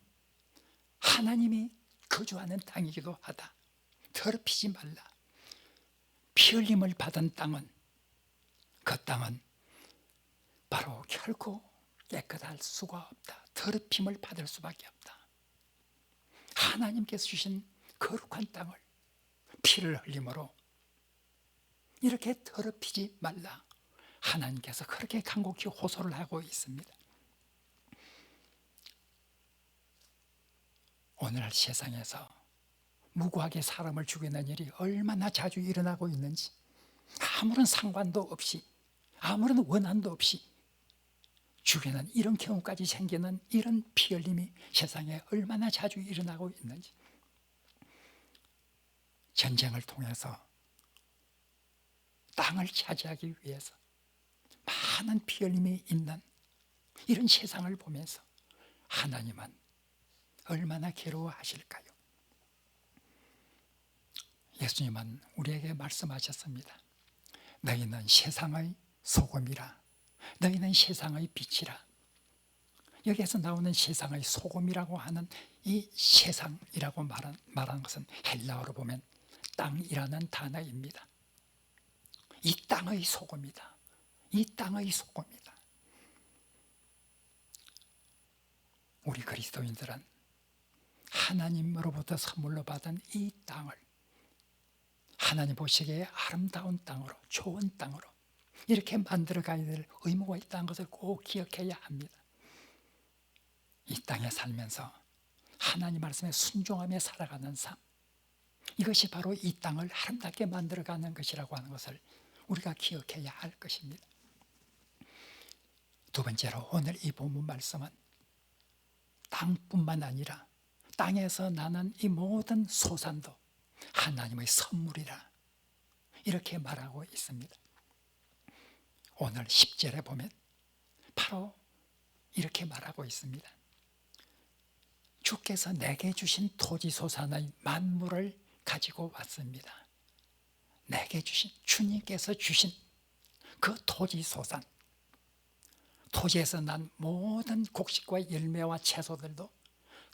하나님이 거주하는 땅이기도 하다. 더럽히지 말라. 피 흘림을 받은 땅은 그 땅은 바로 결코 깨끗할 수가 없다. 더럽힘을 받을 수밖에 없다. 하나님께서 주신 거룩한 땅을 피를 흘림으로 이렇게 더럽히지 말라. 하나님께서 그렇게 간곡히 호소를 하고 있습니다. 오늘날 세상에서 무고하게 사람을 죽이는 일이 얼마나 자주 일어나고 있는지, 아무런 상관도 없이 아무런 원한도 없이 죽이는 이런 경우까지 생기는 이런 피 흘림이 세상에 얼마나 자주 일어나고 있는지, 전쟁을 통해서 땅을 차지하기 위해서 많은 피 흘림이 있는 이런 세상을 보면서 하나님은 얼마나 괴로워하실까요? 예수님은 우리에게 말씀하셨습니다. 너희는 세상의 소금이라. 너희는 세상의 빛이라. 여기에서 나오는 세상의 소금이라고 하는 이 세상이라고 말하는 것은 헬라어로 보면 땅이라는 단어입니다. 이 땅의 소금이다. 이 땅의 소금이다. 우리 그리스도인들은 하나님으로부터 선물로 받은 이 땅을 하나님 보시기에 아름다운 땅으로, 좋은 땅으로 이렇게 만들어 가야 될 의무가 있다는 것을 꼭 기억해야 합니다. 이 땅에 살면서 하나님 말씀에 순종하며 살아가는 삶, 이것이 바로 이 땅을 아름답게 만들어가는 것이라고 하는 것을 우리가 기억해야 할 것입니다. 두 번째로 오늘 이 본문 말씀은 땅뿐만 아니라 땅에서 나는 이 모든 소산도 하나님의 선물이라 이렇게 말하고 있습니다. 오늘 10절에 보면 바로 이렇게 말하고 있습니다. 주께서 내게 주신 토지 소산의 만물을 가지고 왔습니다. 내게 주신, 주님께서 주신 그 토지 소산, 토지에서 난 모든 곡식과 열매와 채소들도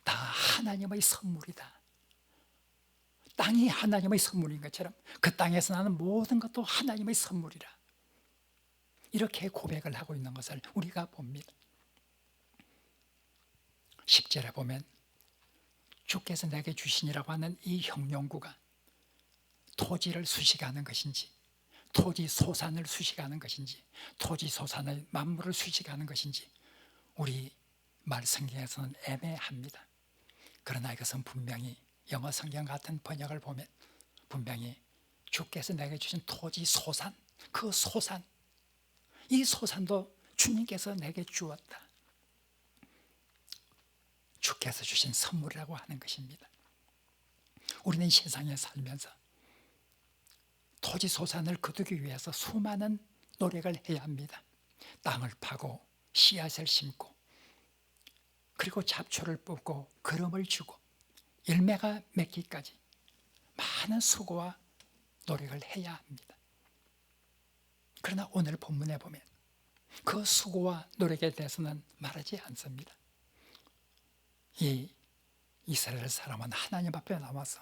다 하나님의 선물이다. 땅이 하나님의 선물인 것처럼 그 땅에서 나는 모든 것도 하나님의 선물이라. 이렇게 고백을 하고 있는 것을 우리가 봅니다. 10절에 보면 주께서 내게 주시니라고 하는 이 형용구가 토지를 수식하는 것인지, 토지 소산을 수식하는 것인지, 토지 소산의 만물을 수식하는 것인지 우리 말 성경에서는 애매합니다. 그러나 이것은 분명히 영어 성경 같은 번역을 보면 분명히 주께서 내게 주신 토지 소산, 그 소산, 이 소산도 주님께서 내게 주었다. 주께서 주신 선물이라고 하는 것입니다. 우리는 세상에 살면서 토지 소산을 거두기 위해서 수많은 노력을 해야 합니다. 땅을 파고 씨앗을 심고 그리고 잡초를 뽑고 거름을 주고 열매가 맺기까지 많은 수고와 노력을 해야 합니다. 그러나 오늘 본문에 보면 그 수고와 노력에 대해서는 말하지 않습니다. 이 이스라엘 사람은 하나님 앞에 나와서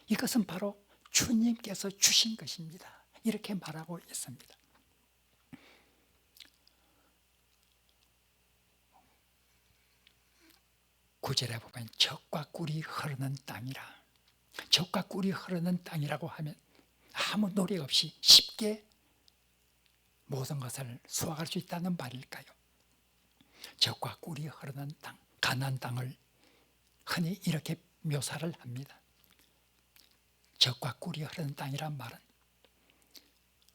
이것은 바로 주님께서 주신 것입니다. 이렇게 말하고 있습니다. 구절에 보면 젖과 꿀이 흐르는 땅이라. 젖과 꿀이 흐르는 땅이라고 하면 아무 노력 없이 쉽게 모든 것을 수확할 수 있다는 말일까요? 젖과 꿀이 흐르는 땅, 가나안 땅을 흔히 이렇게 묘사를 합니다. 젖과 꿀이 흐르는 땅이란 말은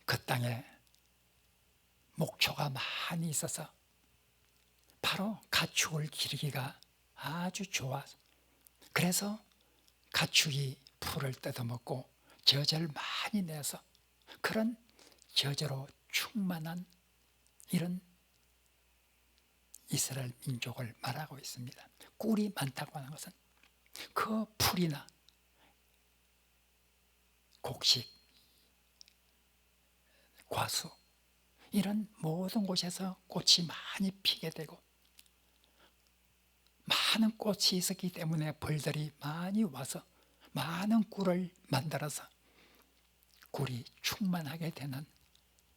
그 땅에 목초가 많이 있어서 바로 가축을 기르기가 아주 좋아서 그래서 가축이 풀을 뜯어먹고 젖을 많이 내서 그런 젖으로 충만한 이런 이스라엘 민족을 말하고 있습니다. 꿀이 많다고 하는 것은 그 풀이나 곡식, 과수 이런 모든 곳에서 꽃이 많이 피게 되고 많은 꽃이 있었기 때문에 벌들이 많이 와서 많은 꿀을 만들어서 꿀이 충만하게 되는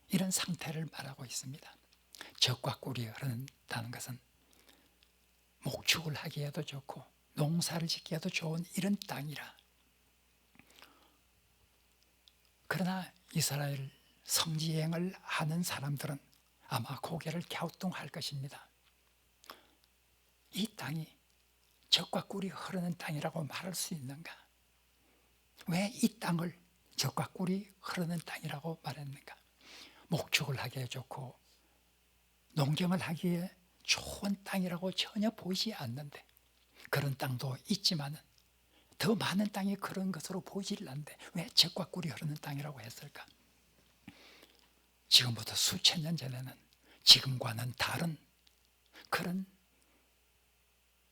이런 상태를 말하고 있습니다. 젖과 꿀이 흐른다는 것은 목축을 하기에도 좋고 농사를 짓기에도 좋은 이런 땅이라. 그러나 이스라엘 성지여행을 하는 사람들은 아마 고개를 갸우뚱할 것입니다. 이 땅이 젖과 꿀이 흐르는 땅이라고 말할 수 있는가? 왜 이 땅을 젖과 꿀이 흐르는 땅이라고 말했는가? 목축을 하기에 좋고 농경을 하기에 좋은 땅이라고 전혀 보이지 않는데 그런 땅도 있지만 더 많은 땅이 그런 것으로 보이질 않는데 왜 젖과 꿀이 흐르는 땅이라고 했을까? 지금부터 수천 년 전에는 지금과는 다른 그런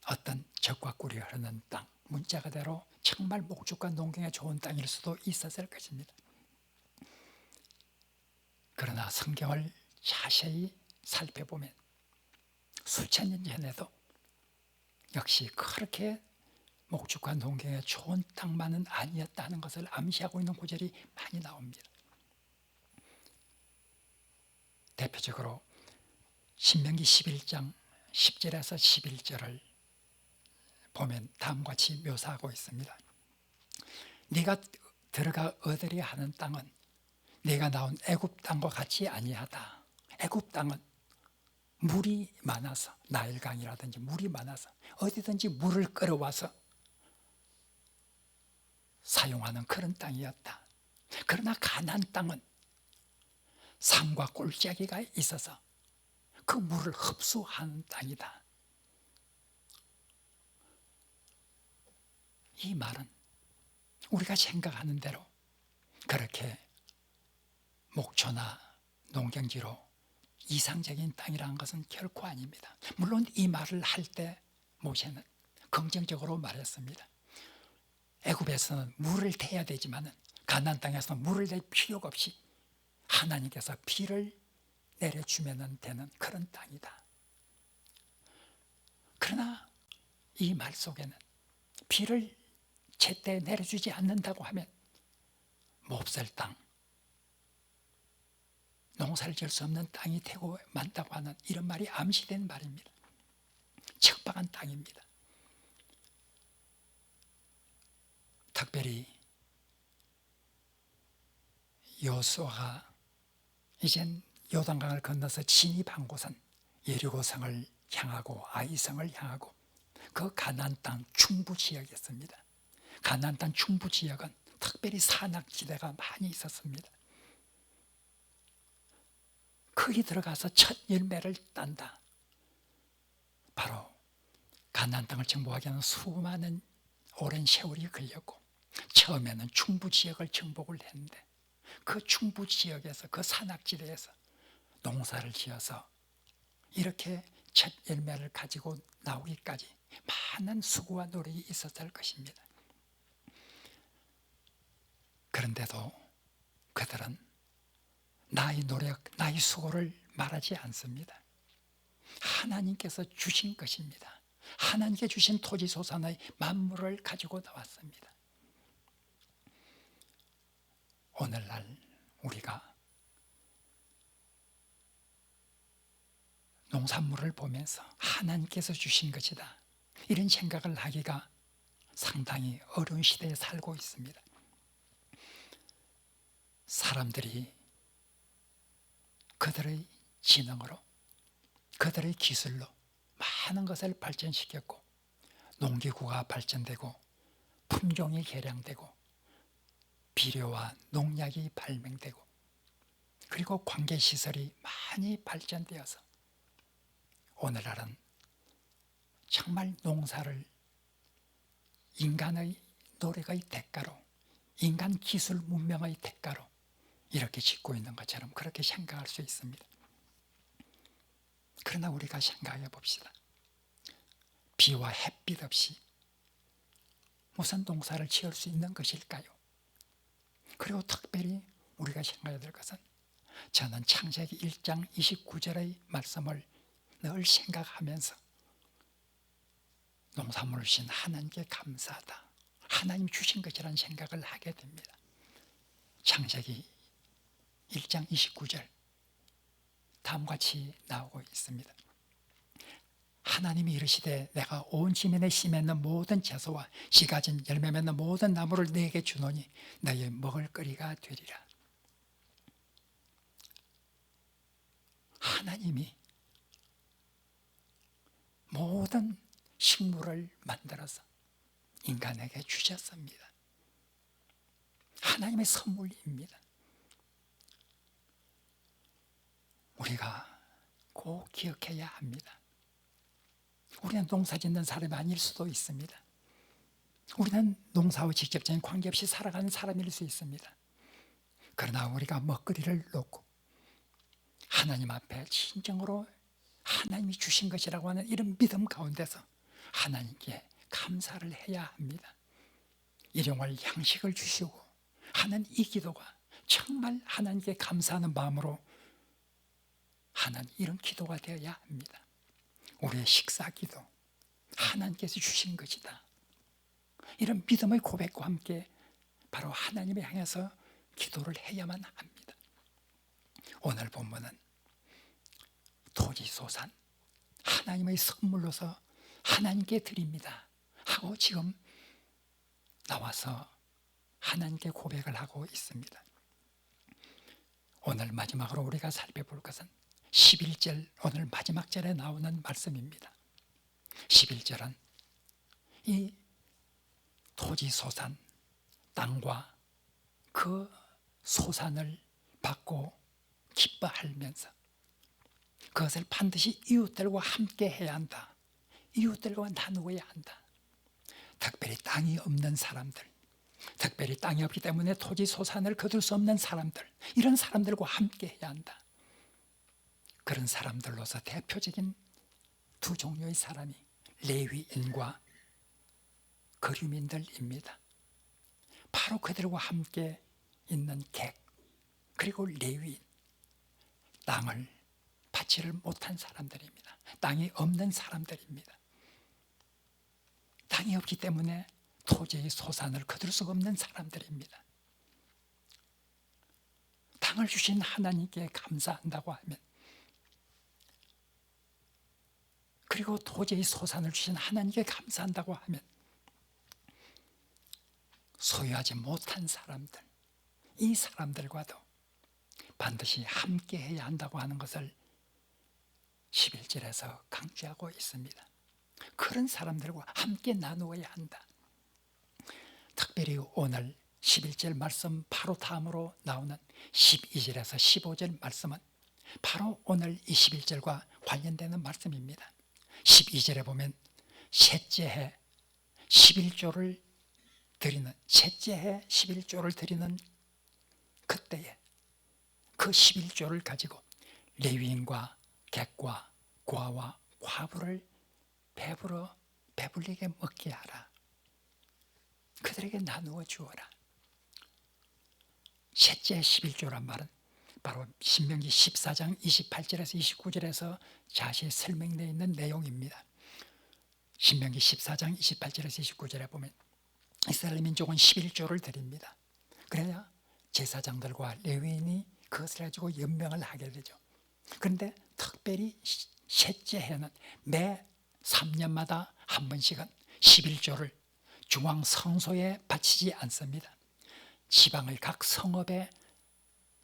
어떤 젖과 꿀이 흐르는 땅, 문자 그대로 정말 목축과 농경에 좋은 땅일 수도 있었을 것입니다. 그러나 성경을 자세히 살펴보면 수천 년 전에도 역시 그렇게 목축과 농경에 좋은 땅만은 아니었다는 것을 암시하고 있는 구절이 많이 나옵니다. 대표적으로 신명기 11장 10절에서 11절을 보면 다음과 같이 묘사하고 있습니다. 네가 들어가 얻으려 하는 땅은 네가 나온 애굽 땅과 같이 아니하다. 애굽 땅은 물이 많아서 나일강이라든지 물이 많아서 어디든지 물을 끌어와서 사용하는 그런 땅이었다. 그러나 가나안 땅은 산과 골짜기가 있어서 그 물을 흡수하는 땅이다. 이 말은 우리가 생각하는 대로 그렇게 목초나 농경지로 이상적인 땅이라는 것은 결코 아닙니다. 물론 이 말을 할 때 모세는 긍정적으로 말했습니다. 애굽에서는 물을 태야 되지만 가나안 땅에서는 물을 댈 필요가 없이 하나님께서 비를 내려주면 되는 그런 땅이다. 그러나 이 말 속에는 비를 제때 내려주지 않는다고 하면 몹쓸 땅, 농사를 지을 수 없는 땅이 되고 만다고 하는 이런 말이 암시된 말입니다. 척박한 땅입니다. 특별히 여호수아가 이젠 요단강을 건너서 진입한 곳은 예리고성을 향하고 아이성을 향하고 그 가나안 땅 중부 지역이었습니다. 가나안 땅 중부 지역은 특별히 산악지대가 많이 있었습니다. 거기 들어가서 첫 열매를 딴다. 바로 가나안 땅을 정복하기 위한 수많은 오랜 세월이 걸렸고 처음에는 중부 지역을 정복을 했는데 그 중부 지역에서 그 산악지대에서 농사를 지어서 이렇게 첫 열매를 가지고 나오기까지 많은 수고와 노력이 있었을 것입니다. 그런데도 그들은 나의 노력, 나의 수고를 말하지 않습니다. 하나님께서 주신 것입니다. 하나님께 주신 토지소산의 만물을 가지고 나왔습니다. 오늘날 우리가 농산물을 보면서 하나님께서 주신 것이다, 이런 생각을 하기가 상당히 어려운 시대에 살고 있습니다. 사람들이 그들의 지능으로, 그들의 기술로 많은 것을 발전시켰고 농기구가 발전되고 품종이 개량되고 비료와 농약이 발명되고 그리고 관계시설이 많이 발전되어서 오늘날은 정말 농사를 인간의 노력의 대가로, 인간 기술 문명의 대가로 이렇게 짓고 있는 것처럼 그렇게 생각할 수 있습니다. 그러나 우리가 생각해 봅시다. 비와 햇빛 없이 무슨 농사를 지을 수 있는 것일까요? 그리고 특별히 우리가 생각해야 될 것은, 저는 창세기 1장 29절의 말씀을 늘 생각하면서 농산물을 주신 하나님께 감사하다, 하나님 주신 것이라는 생각을 하게 됩니다. 창세기 1장 29절 다음과 같이 나오고 있습니다. 하나님이 이르시되 내가 온 지면에 씨 맺는 모든 채소와 씨 가진 열매 맺는 모든 나무를 네게 주노니 너의 먹을거리가 되리라. 하나님이 모든 식물을 만들어서 인간에게 주셨습니다. 하나님의 선물입니다. 우리가 꼭 기억해야 합니다. 우리는 농사 짓는 사람이 아닐 수도 있습니다. 우리는 농사와 직접적인 관계없이 살아가는 사람일 수 있습니다. 그러나 우리가 먹거리를 놓고 하나님 앞에 진정으로 하나님이 주신 것이라고 하는 이런 믿음 가운데서 하나님께 감사를 해야 합니다. 일용할 양식을 주시고 하는 이 기도가 정말 하나님께 감사하는 마음으로 하는 이런 기도가 되어야 합니다. 우리의 식사 기도, 하나님께서 주신 것이다, 이런 믿음의 고백과 함께 바로 하나님을 향해서 기도를 해야만 합니다. 오늘 본문은 토지소산, 하나님의 선물로서 하나님께 드립니다 하고 지금 나와서 하나님께 고백을 하고 있습니다. 오늘 마지막으로 우리가 살펴볼 것은 11절, 오늘 마지막 절에 나오는 말씀입니다. 11절은 이 토지소산, 땅과 그 소산을 받고 기뻐하면서 그것을 반드시 이웃들과 함께 해야 한다. 이웃들과 나누어야 한다. 특별히 땅이 없는 사람들, 특별히 땅이 없기 때문에 토지 소산을 거둘 수 없는 사람들, 이런 사람들과 함께 해야 한다. 그런 사람들로서 대표적인 두 종류의 사람이 레위인과 거류민들입니다. 바로 그들과 함께 있는 객, 그리고 레위인, 땅을 받지를 못한 사람들입니다. 땅이 없는 사람들입니다. 땅이 없기 때문에 토지의 소산을 거둘 수 없는 사람들입니다. 땅을 주신 하나님께 감사한다고 하면, 그리고 토지의 소산을 주신 하나님께 감사한다고 하면, 소유하지 못한 사람들, 이 사람들과도 반드시 함께 해야 한다고 하는 것을 11절에서 강조하고 있습니다. 그런 사람들과 함께 나누어야 한다. 특별히 오늘 11절 말씀 바로 다음으로 나오는 12절에서 15절 말씀은 바로 오늘 21절과 관련되는 말씀입니다. 12절에 보면 셋째 해 11조를 드리는, 셋째 해 11조를 드리는 그때에 그 11조를 가지고 레위인과 객과 고아와 과부를 배불리게 먹게 하라. 그들에게 나누어 주어라. 셋째 11조란 말은 바로 신명기 14장 28절에서 29절에서 자세히 설명되어 있는 내용입니다. 신명기 14장 28절에서 29절에 보면 이스라엘 민족은 11조를 드립니다. 그래야 제사장들과 레위인이 그것을 가지고 연명을 하게 되죠. 그런데 특별히 셋째 해는 매 3년마다 한 번씩은 11조를 중앙 성소에 바치지 않습니다. 지방의 각 성읍에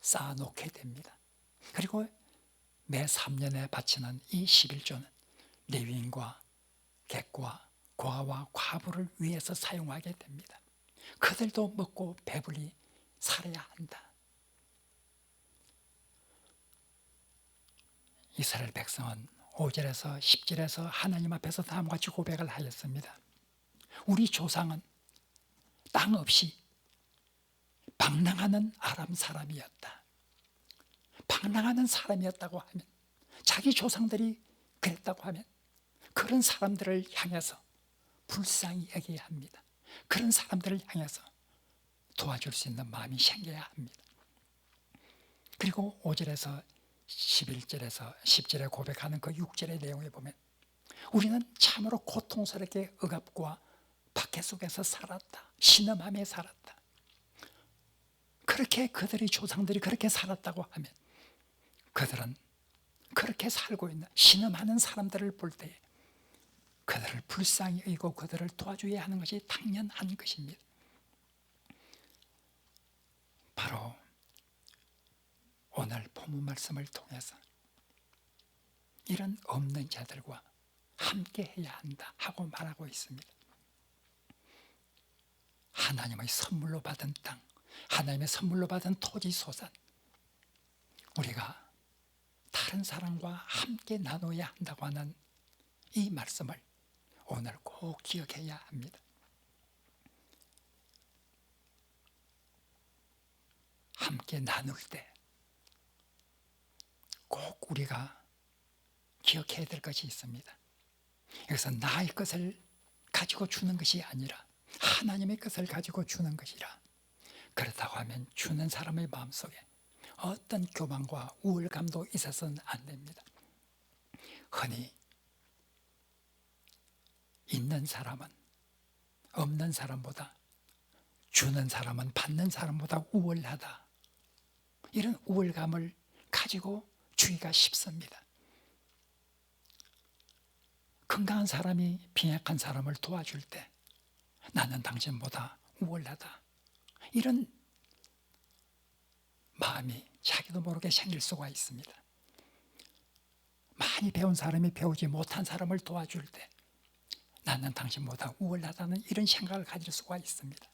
쌓아놓게 됩니다. 그리고 매 3년에 바치는 이 11조는 레위인과 객과 고아와 과부를 위해서 사용하게 됩니다. 그들도 먹고 배불리 살아야 한다. 이스라엘 백성은 5절에서 10절에서 하나님 앞에서 다음과 같이 고백을 하였습니다. 우리 조상은 땅 없이 방랑하는 아람 사람이었다. 방랑하는 사람이었다고 하면, 자기 조상들이 그랬다고 하면 그런 사람들을 향해서 불쌍히 여겨야 합니다. 그런 사람들을 향해서 도와줄 수 있는 마음이 생겨야 합니다. 그리고 5절에서 11절에서 10절에 고백하는 그 6절의 내용에 보면 우리는 참으로 고통스럽게 억압과 박해 속에서 살았다. 신음하며 살았다. 그렇게 그들의 조상들이 그렇게 살았다고 하면 그들은 그렇게 살고 있는 신음하는 사람들을 볼 때 그들을 불쌍히 여기고 그들을 도와줘야 하는 것이 당연한 것입니다. 바로 오늘 본문 말씀을 통해서 이런 없는 자들과 함께 해야 한다 하고 말하고 있습니다. 하나님의 선물로 받은 땅, 하나님의 선물로 받은 토지 소산, 우리가 다른 사람과 함께 나눠야 한다고 하는 이 말씀을 오늘 꼭 기억해야 합니다. 함께 나눌 때 꼭 우리가 기억해야 될 것이 있습니다. 여기서 나의 것을 가지고 주는 것이 아니라 하나님의 것을 가지고 주는 것이라. 그렇다고 하면 주는 사람의 마음속에 어떤 교만과 우월감도 있어서는 안 됩니다. 흔히 있는 사람은 없는 사람보다, 주는 사람은 받는 사람보다 우월하다. 이런 우월감을 가지고 주기가 쉽습니다. 건강한 사람이 빈약한 사람을 도와줄 때 나는 당신보다 우월하다. 이런 마음이 자기도 모르게 생길 수가 있습니다. 많이 배운 사람이 배우지 못한 사람을 도와줄 때 나는 당신보다 우월하다는 이런 생각을 가질 수가 있습니다.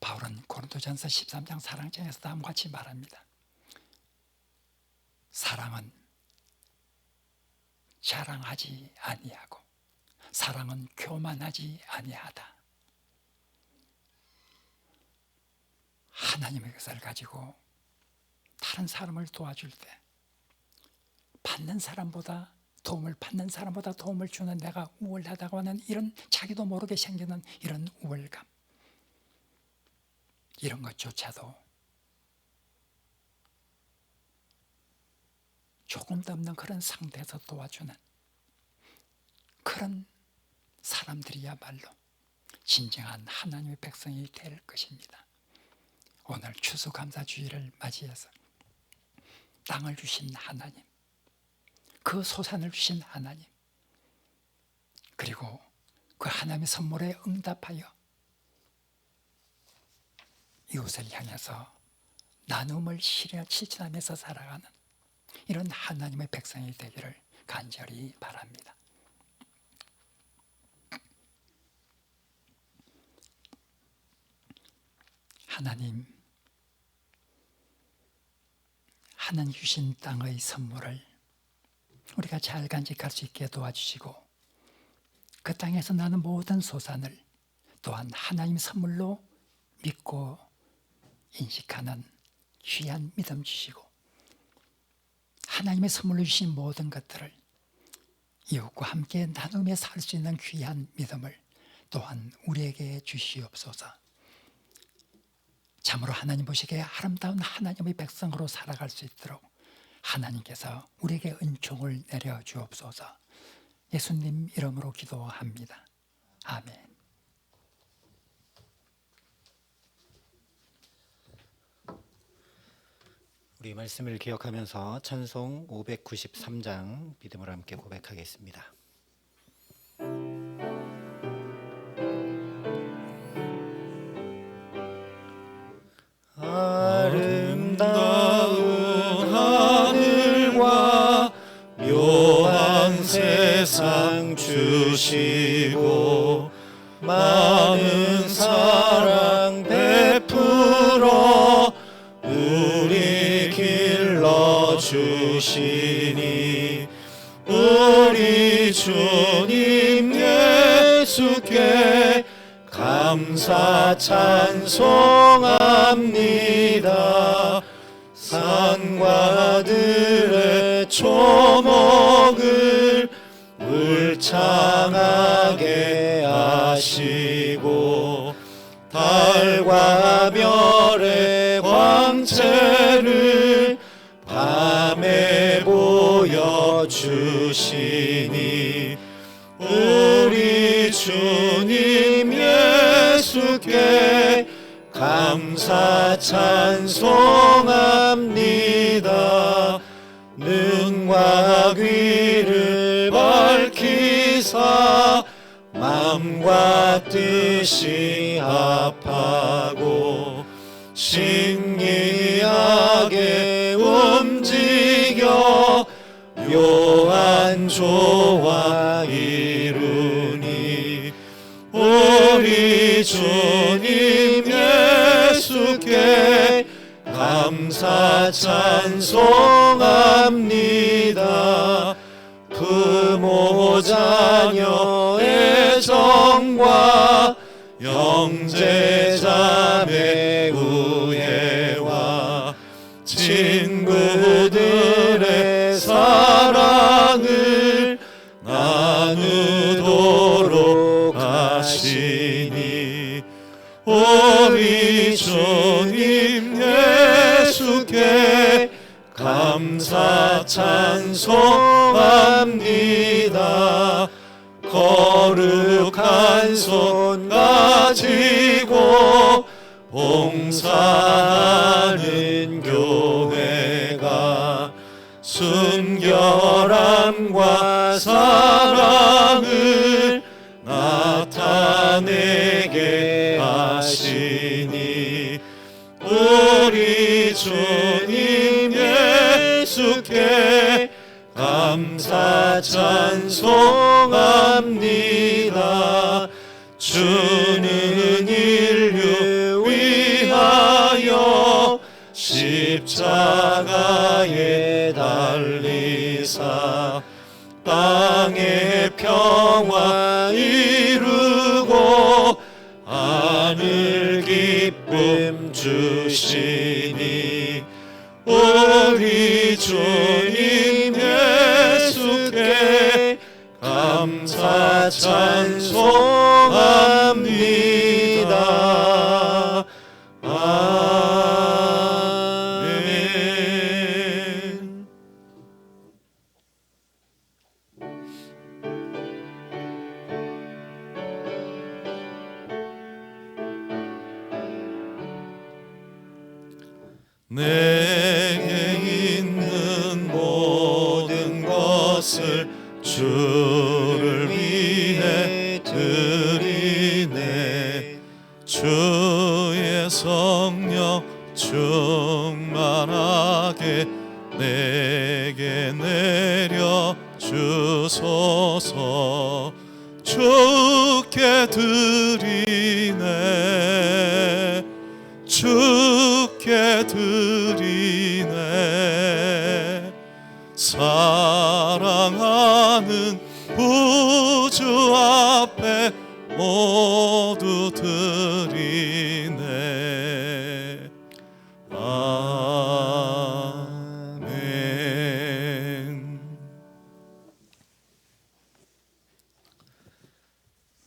바울은 고린도전서 13장 사랑장에서 다음과 같이 말합니다. 사랑은 자랑하지 아니하고 사랑은 교만하지 아니하다. 하나님의 것을 가지고 다른 사람을 도와줄 때 도움을 받는 사람보다 도움을 주는 내가 우월하다고 하는 이런 자기도 모르게 생기는 이런 우월감, 이런 것조차도 조금도 없는 그런 상태에서 도와주는 그런 사람들이야말로 진정한 하나님의 백성이 될 것입니다. 오늘 추수감사주의를 맞이해서 땅을 주신 하나님, 그 소산을 주신 하나님, 그리고 그 하나님의 선물에 응답하여 이웃을 향해서 나눔을 실천하면서 살아가는 이런 하나님의 백성이 되기를 간절히 바랍니다. 하나님 주신 땅의 선물을 우리가 잘 간직할 수 있게 도와주시고 그 땅에서 나는 모든 소산을 또한 하나님의 선물로 믿고 인식하는 귀한 믿음 주시고 하나님의 선물로 주신 모든 것들을 이웃과 함께 나누며 살 수 있는 귀한 믿음을 또한 우리에게 주시옵소서. 참으로 하나님 보시기에 아름다운 하나님의 백성으로 살아갈 수 있도록 하나님께서 우리에게 은총을 내려주옵소서. 예수님 이름으로 기도합니다. 아멘. 우리 말씀을 기억하면서 찬송 593장 믿음으로 함께 고백하겠습니다. 아름다운 하늘과 묘한 세상 주시고 많은 사랑 베풀어 우리 길러주시니 우리 주님 예수께 감사 찬송합니다. 산과 들의 초목을 울창하게 하시고 달과 별의 광채를 밤에 보여주시니 우리 주님 예수께 감사 찬송합니다. 눈과 귀를 밝히사 마음과 뜻이 합하고 신기하게 움직여 묘한 조화 이루니 우리 주님 예수께 감사 찬송합니다. 부모 자녀의 정과 형제 자매 우애와 친구들의 사랑을 나누도록 하시니 우리 주님 예수께 감사 찬송합니다. 거룩한 손 가지고 봉사하는 교회가 순결함과 사랑을 나타내게 하시니 우리 주님 예수께 감사 찬송합니다. 주는 인류 위 십자가에 달리사 땅의 평화 이루고 하늘 기쁨 주시니 우리 주님 예수께 감사 찬송합니다. 아멘. 내게 있는 모든 것을 주를 위해 드리네. 주의 성령 충만하게 내게 내려 주소서. 주께 드리네. 주께 드리네. 사랑하는 구주 앞에 모두 드리네. 아멘.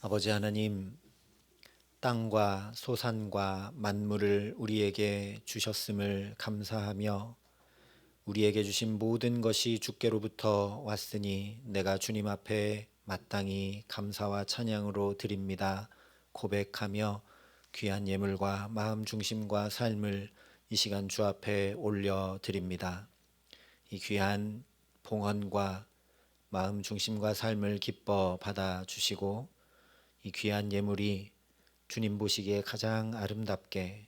아버지 하나님, 땅과 소산과 만물을 우리에게 주셨음을 감사하며 우리에게 주신 모든 것이 주께로부터 왔으니 내가 주님 앞에 마땅히 감사와 찬양으로 드립니다. 고백하며 귀한 예물과 마음 중심과 삶을 이 시간 주 앞에 올려 드립니다. 이 귀한 봉헌과 마음 중심과 삶을 기뻐 받아 주시고 이 귀한 예물이 주님 보시기에 가장 아름답게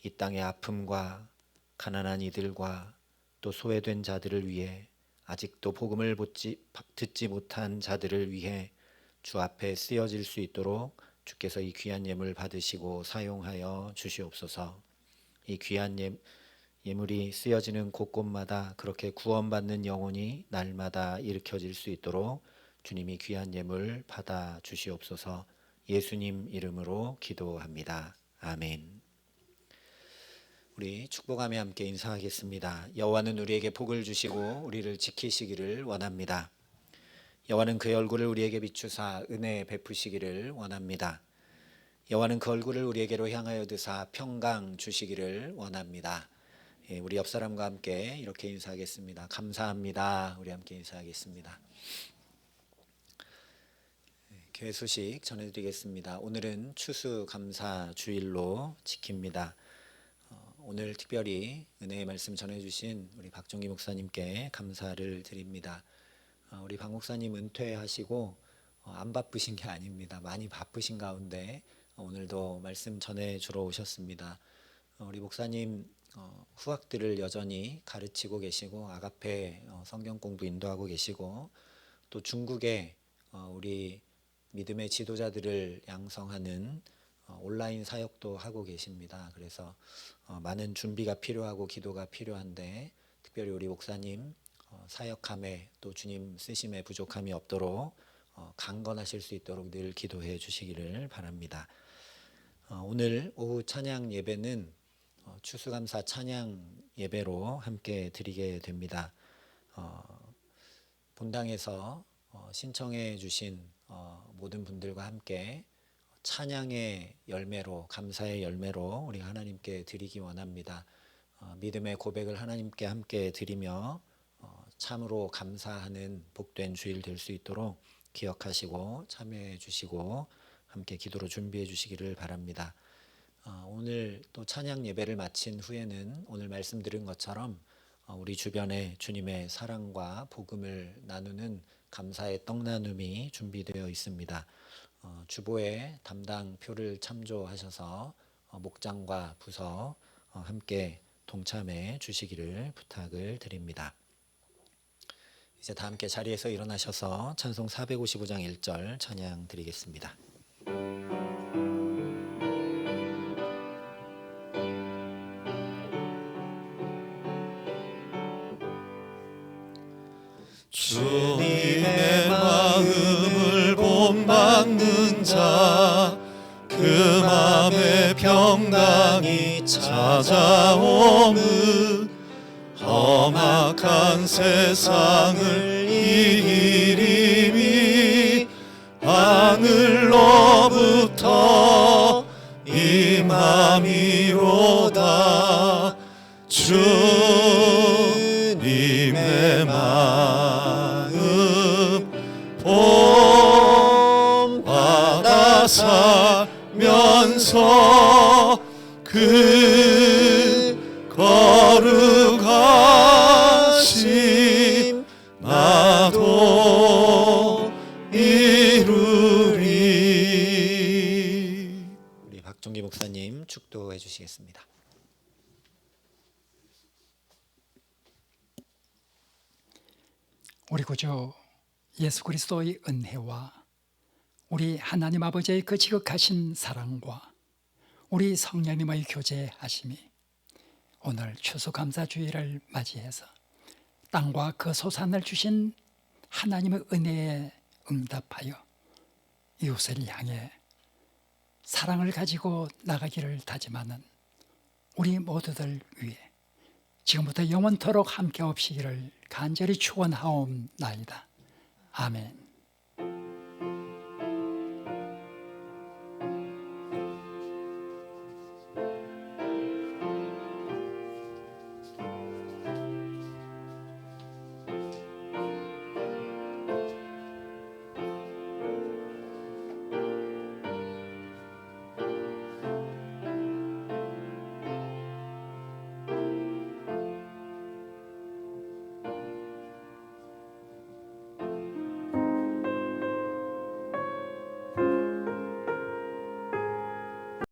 이 땅의 아픔과 가난한 이들과 또 소외된 자들을 위해 아직도 복음을 듣지 못한 자들을 위해 주 앞에 쓰여질 수 있도록 주께서 이 귀한 예물 받으시고 사용하여 주시옵소서. 이 귀한 예물이 쓰여지는 곳곳마다 그렇게 구원받는 영혼이 날마다 일으켜질 수 있도록 주님이 귀한 예물 받아 주시옵소서. 예수님 이름으로 기도합니다. 아멘. 우리 축복하며 함께 인사하겠습니다. 여호와는 우리에게 복을 주시고 우리를 지키시기를 원합니다. 여호와는 그의 얼굴을 우리에게 비추사 은혜 베푸시기를 원합니다. 여호와는 그 얼굴을 우리에게로 향하여 드사 평강 주시기를 원합니다. 우리 옆 사람과 함께 이렇게 인사하겠습니다. 감사합니다. 우리 함께 인사하겠습니다. 교회 소식 전해드리겠습니다. 오늘은 추수감사 주일로 지킵니다. 오늘 특별히 은혜의 말씀 전해주신 우리 박종기 목사님께 감사를 드립니다. 우리 박 목사님 은퇴하시고 안 바쁘신 게 아닙니다. 많이 바쁘신 가운데 오늘도 말씀 전해주러 오셨습니다. 우리 목사님 후학들을 여전히 가르치고 계시고 아가페 성경 공부 인도하고 계시고 또 중국에 우리 믿음의 지도자들을 양성하는 온라인 사역도 하고 계십니다. 그래서 많은 준비가 필요하고 기도가 필요한데 특별히 우리 목사님 사역함에 또 주님 쓰심에 부족함이 없도록 강건하실 수 있도록 늘 기도해 주시기를 바랍니다. 오늘 오후 찬양 예배는 추수감사 찬양 예배로 함께 드리게 됩니다. 본당에서 신청해 주신 모든 분들과 함께 찬양의 열매로 감사의 열매로 우리 하나님께 드리기 원합니다. 믿음의 고백을 하나님께 함께 드리며 참으로 감사하는 복된 주일 될 수 있도록 기억하시고 참여해 주시고 함께 기도로 준비해 주시기를 바랍니다. 오늘 또 찬양 예배를 마친 후에는 오늘 말씀 드린 것처럼 우리 주변에 주님의 사랑과 복음을 나누는 감사의 떡나눔이 준비되어 있습니다. 주보에 담당 표를 참조하셔서 목장과 부서 함께 동참해 주시기를 부탁을 드립니다. 이제 다 함께 자리에서 일어나셔서 찬송 455장 1절 찬양 드리겠습니다. 없는 자 그 맘에 평강이 찾아오는 험악한 세상을 이기림이 하늘로부터 임함이로다. 주님의 마음 본받아 살면서 그 거룩하심 나도 이루리. 우리 박종기 목사님 축도해 주시겠습니다. 우리 구주 예수 그리스도의 은혜와 우리 하나님 아버지의 그 지극하신 사랑과 우리 성령님의 교제하심이 오늘 추수감사주의를 맞이해서 땅과 그 소산을 주신 하나님의 은혜에 응답하여 이웃을 향해 사랑을 가지고 나가기를 다짐하는 우리 모두들 위해 지금부터 영원토록 함께 없시기를 간절히 축원하옵나이다. 아멘.